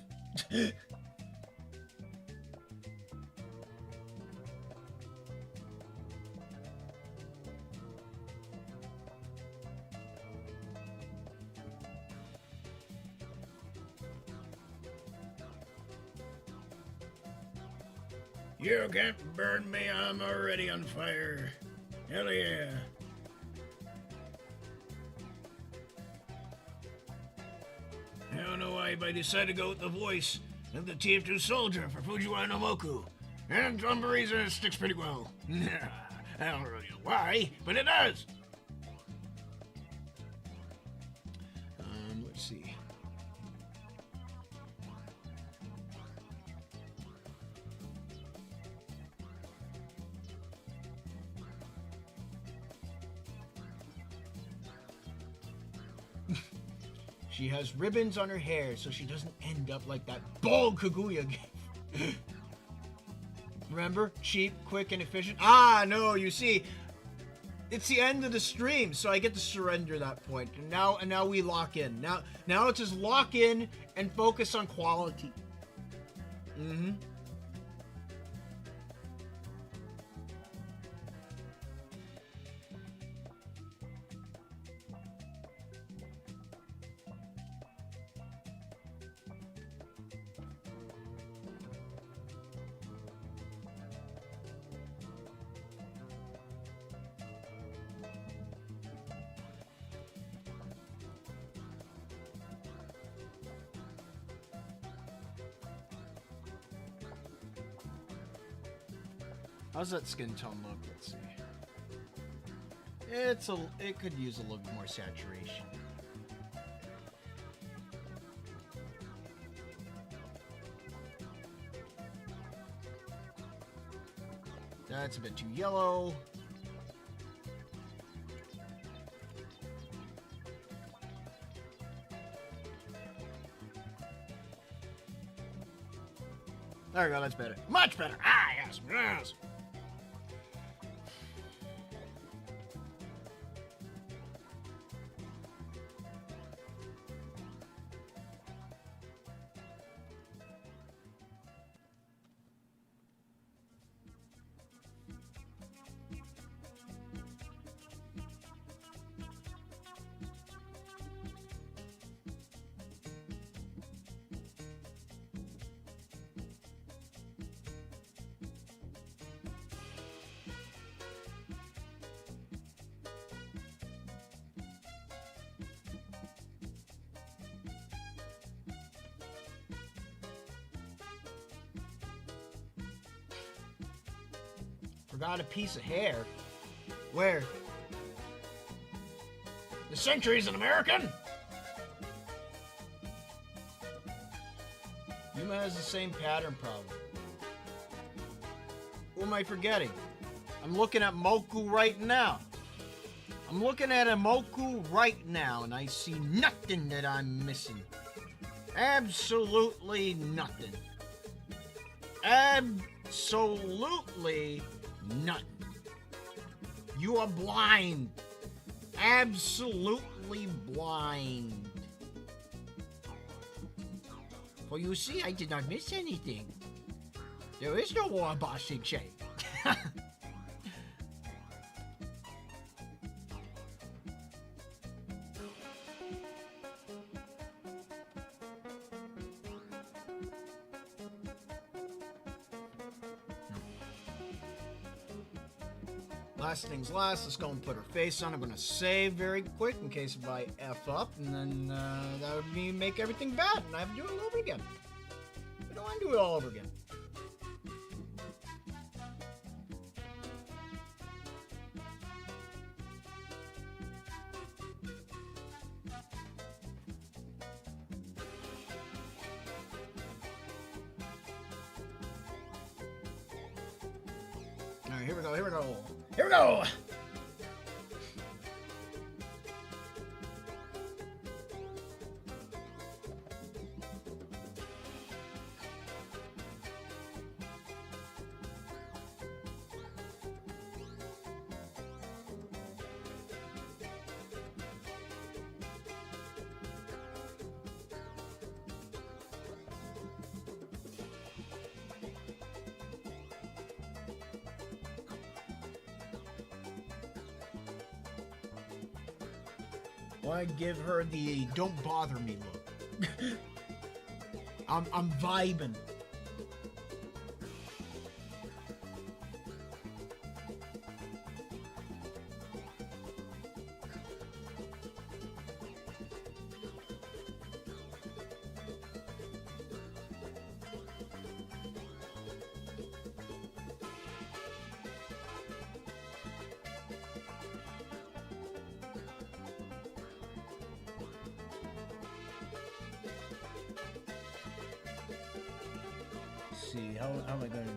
You can't burn me, I'm already on fire. Hell yeah. I don't know why, but I decided to go with the voice of the TF2 soldier for Fujiwara no Moku. And for some reason it sticks pretty well. I don't really know why, but it does. Let's see. She has ribbons on her hair so she doesn't end up like that bald Kaguya again. Remember? Cheap, quick, and efficient. Ah, no, you see, it's the end of the stream, so I get to surrender that point. And now we lock in. Now let's just lock in and focus on quality. Mm-hmm. How's that skin tone look? Let's see. It could use a little bit more saturation. That's a bit too yellow. There we go, that's better. Much better! Ah, yes, yes! Forgot a piece of hair. Where? The Century's an American? Yuma has the same pattern problem. Who am I forgetting? I'm looking at Moku right now. I'm looking at a Moku right now, and I see nothing that I'm missing. Absolutely nothing. Absolutely nothing. You are blind. Absolutely blind. For you see, I did not miss anything. There is no war bossing shape. Last things last, let's go and put her face on. I'm going to save very quick in case if I F up, and then that would mean make everything bad, and I have to do it all over again. I don't want to do it all over again. Alright, here we go, here we go. Here we go! I give her the don't bother me look. I'm vibing. See, how am I gonna do it?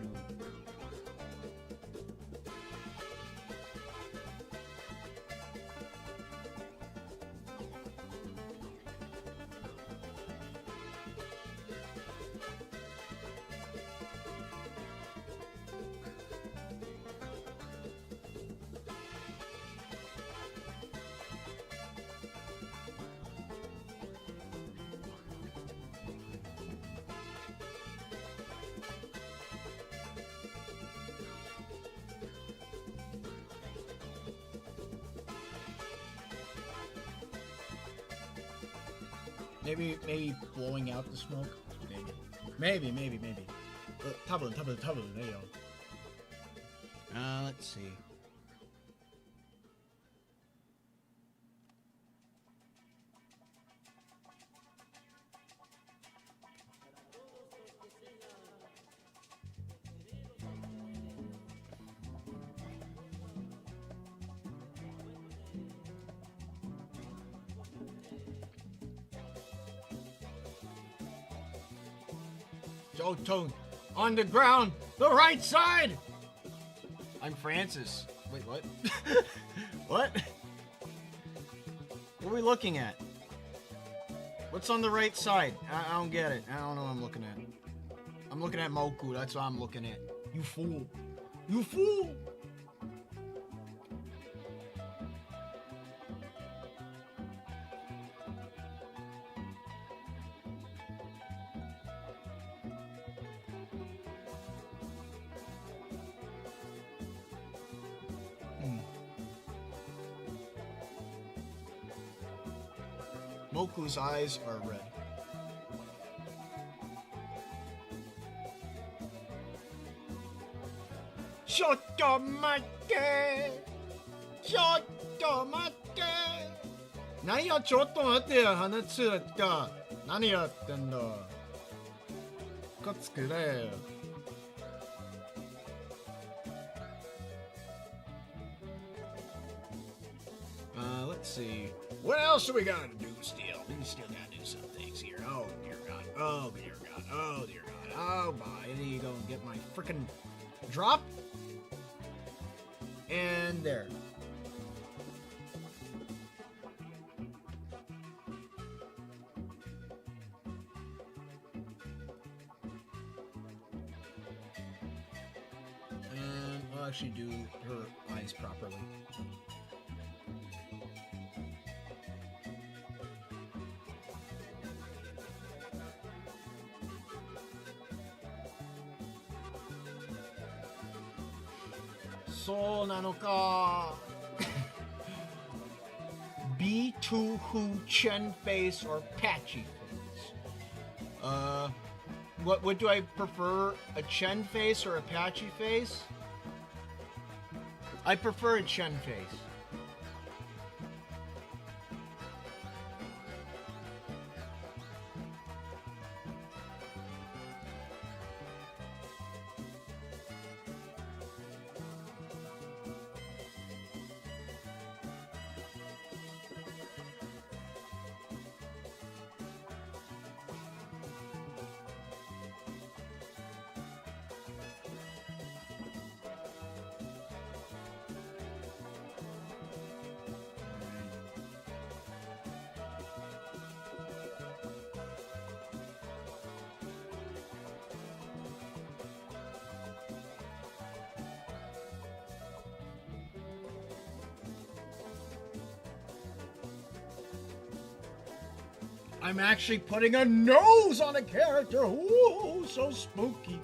Maybe blowing out the smoke. Maybe. Tablet. There you go. Let's see. Tone on the ground, the right side. I'm Francis. Wait, what? What? What are we looking at? What's on the right side? I don't get it. I don't know what I'm looking at. I'm looking at Moku. That's what I'm looking at. You fool. You fool. Moku's eyes are red. Chotomate! Chotomate! 何や、ちょっと待ってよ、鼻つっか。何やってんだ。かつくれよ。Let's see. What else do we gotta do still? We still gotta do some things here. Oh dear God. Oh dear God. Oh dear God. Oh boy. I need to go and get my frickin' drop. And there. And I'll actually do her eyes properly. So nanoka. B Touhou Chen face or patchy face? What do I prefer? A Chen face or a patchy face? I prefer a Chen face. I'm actually putting a nose on a character. Ooh, so spooky.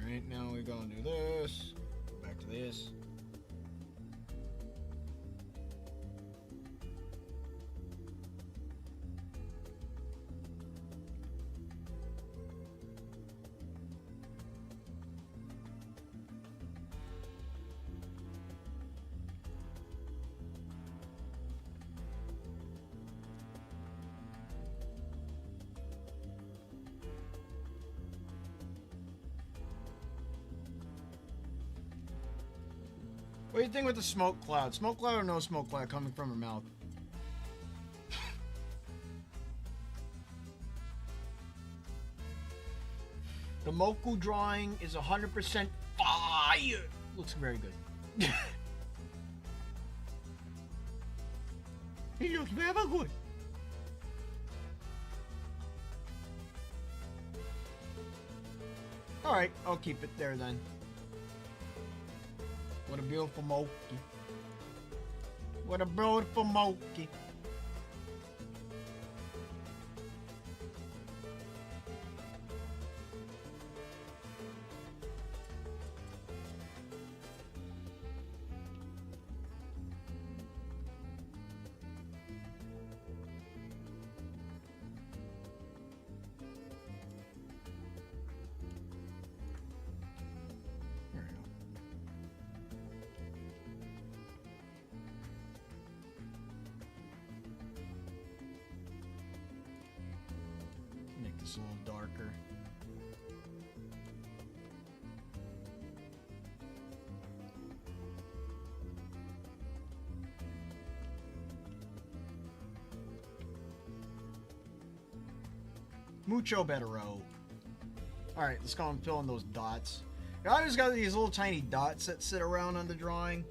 Alright, now we're gonna do this. Back to this. What do you think with the smoke cloud? Smoke cloud or no smoke cloud coming from her mouth? The Moku drawing is 100% fire! Looks very good. It looks very good. Alright, I'll keep it there then. What a beautiful Moki. What a beautiful Moki. Make this a little darker. Mucho bettero. Alright, let's go and fill in those dots. I just got these little tiny dots that sit around on the drawing.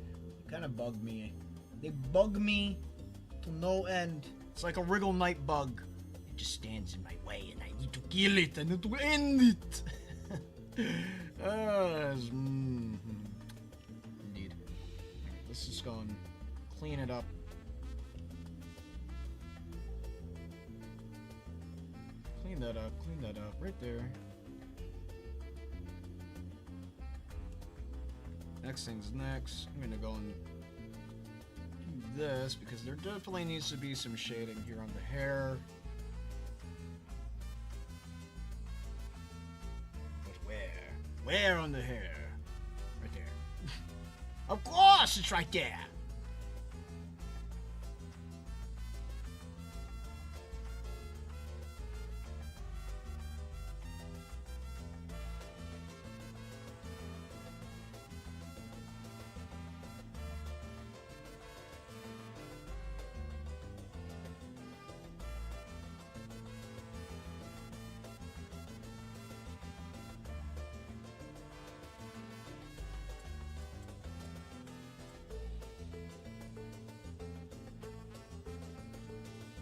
They kind of bug me. They bug me to no end. It's like a Wriggle Night bug. It just stands in my way and I need to kill it and it will end it. Indeed. Let's just go and clean it up. Clean that up, right there. Next thing's next. I'm gonna go and do this because there definitely needs to be some shading here on the hair. But where? Where on the hair? Right there. Of course it's right there!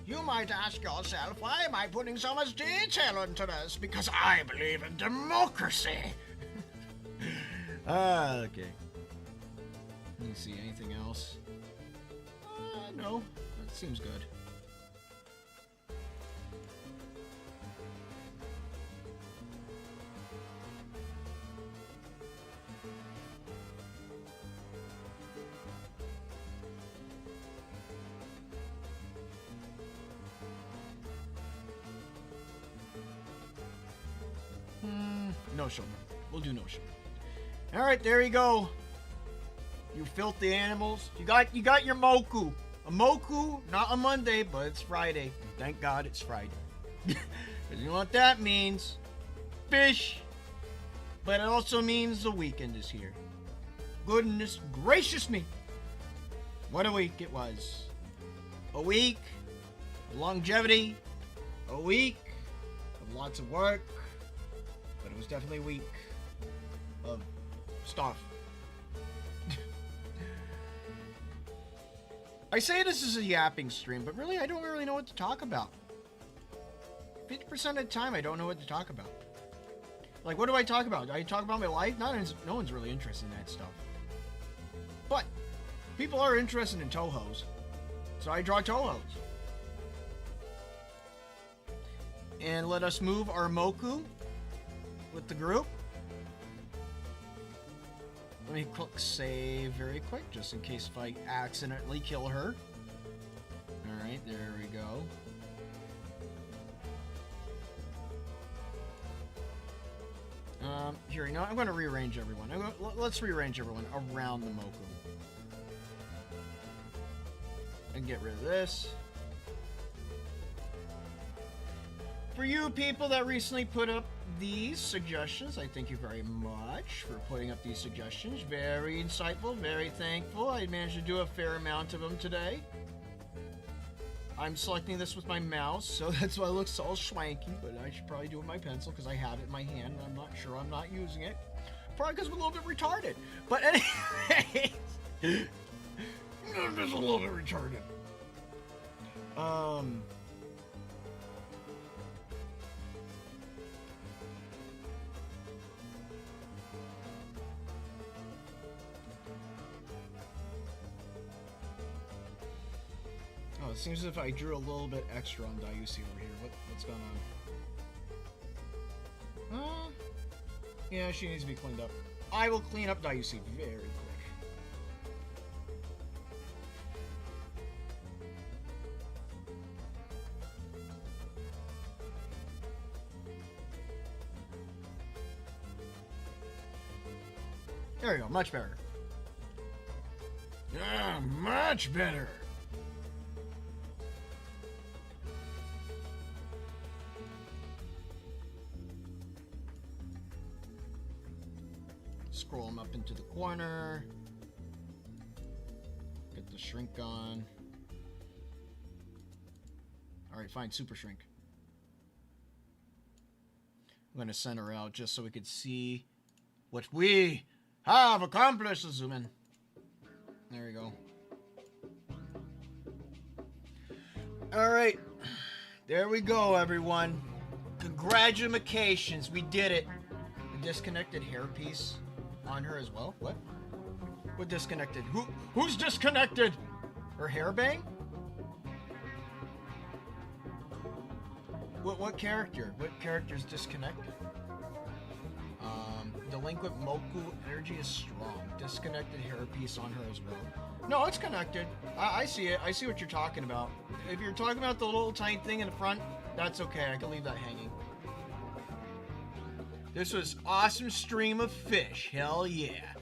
You might ask yourself, why am I putting so much detail into this? Because I believe in democracy. Okay. Let me see, anything else? No, that seems good. No sugar. We'll do no sugar. All right, there you go. You filthy animals. You got your Moku. A Moku, not a Monday, but it's Friday. Thank God it's Friday. You know what that means? Fish. But it also means the weekend is here. Goodness gracious me. What a week it was. A week of longevity. A week of lots of work. But it was definitely a week of stuff. I say this is a yapping stream, but really I don't really know what to talk about. 50% of the time I don't know what to talk about. Like, what do I talk about? Do I talk about my life? No one's really interested in that stuff. But people are interested in Touhous, so I draw Touhous. And let us move our Moku with the group. Let me click save very quick, just in case if I accidentally kill her. Alright, there we go. Here, you know, I'm going to rearrange everyone. Let's rearrange everyone around the Moku. And get rid of this. For you people that recently put up these suggestions, I thank you very much for putting up these suggestions. Very insightful, very thankful. I managed to do a fair amount of them today. I'm selecting this with my mouse, so that's why it looks all schwanky, but I should probably do it with my pencil because I have it in my hand and I'm not sure I'm not using it. Probably because I'm a little bit retarded. But anyway, I'm just a little bit retarded. Oh, it seems as if I drew a little bit extra on Dusi over here. What's going on? Yeah, she needs to be cleaned up. I will clean up Dusi very quick. There we go, much better. Yeah, much better. Scroll them up into the corner. Get the shrink on. Alright, fine, super shrink. I'm going to center out just so we could see what we have accomplished. Let's zoom in. There we go. Alright. There we go, everyone. Congratulations. We did it. A disconnected hairpiece on her as well. What? What disconnected? Who's disconnected? Her hair bang? What character? What character's disconnected? Delinquent Moku energy is strong. Disconnected hairpiece on her as well. No, it's connected. I see it. I see what you're talking about. If you're talking about the little tiny thing in the front, that's okay. I can leave that hanging. This was awesome stream of fish. Hell yeah.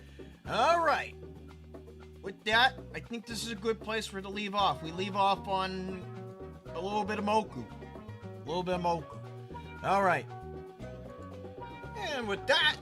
Alright. With that, I think this is a good place for it to leave off. We leave off on a little bit of Moku. A little bit of Moku. Alright. And with that,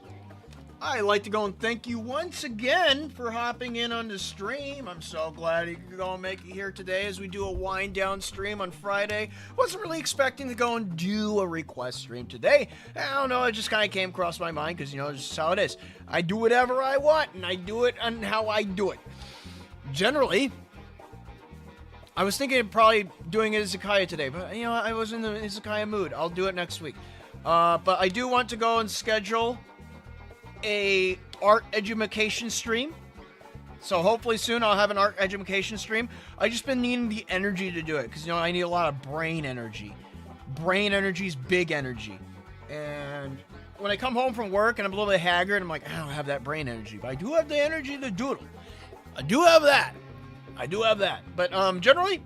I'd like to go and thank you once again for hopping in on the stream. I'm so glad you could go and make it here today as we do a wind down stream on Friday. Wasn't really expecting to go and do a request stream today. I don't know, it just kind of came across my mind because, you know, it's just how it is. I do whatever I want and I do it on how I do it. Generally, I was thinking of probably doing Izakaya today, but, you know, I was in the Izakaya mood. I'll do it next week. But I do want to go and schedule a art education stream. So hopefully soon I'll have an art education stream. I just been needing the energy to do it because, you know, I need a lot of brain energy. Brain energy is big energy. And when I come home from work and I'm a little bit haggard, I'm like, I don't have that brain energy, but I do have the energy to doodle. I do have that. I do have that. But generally,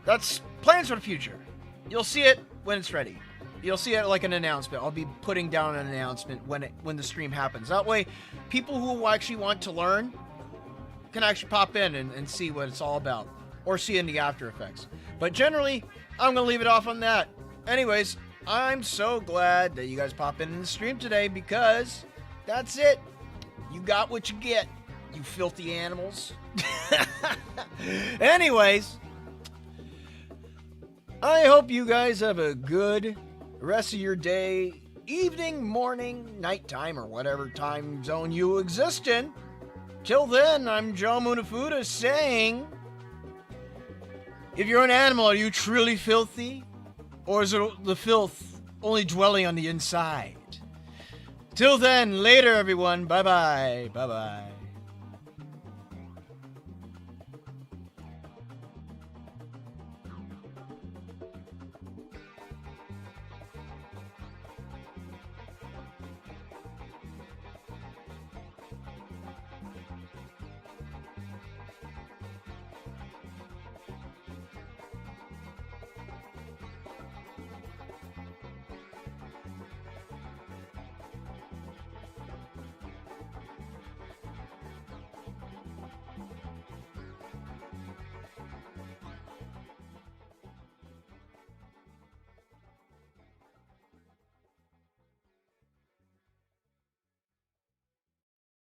that's plans for the future. You'll see it when it's ready. You'll see it like an announcement. I'll be putting down an announcement when the stream happens. That way, people who actually want to learn can actually pop in and see what it's all about. or see in the After Effects. But generally, I'm going to leave it off on that. Anyways, I'm so glad that you guys pop in the stream today because that's it. You got what you get, you filthy animals. Anyways, I hope you guys have a good rest of your day, evening, morning, nighttime, or whatever time zone you exist in. Till then, I'm Joe Munafuda saying, if you're an animal, are you truly filthy? Or is it the filth only dwelling on the inside? Till then, later everyone. Bye-bye. Bye-bye.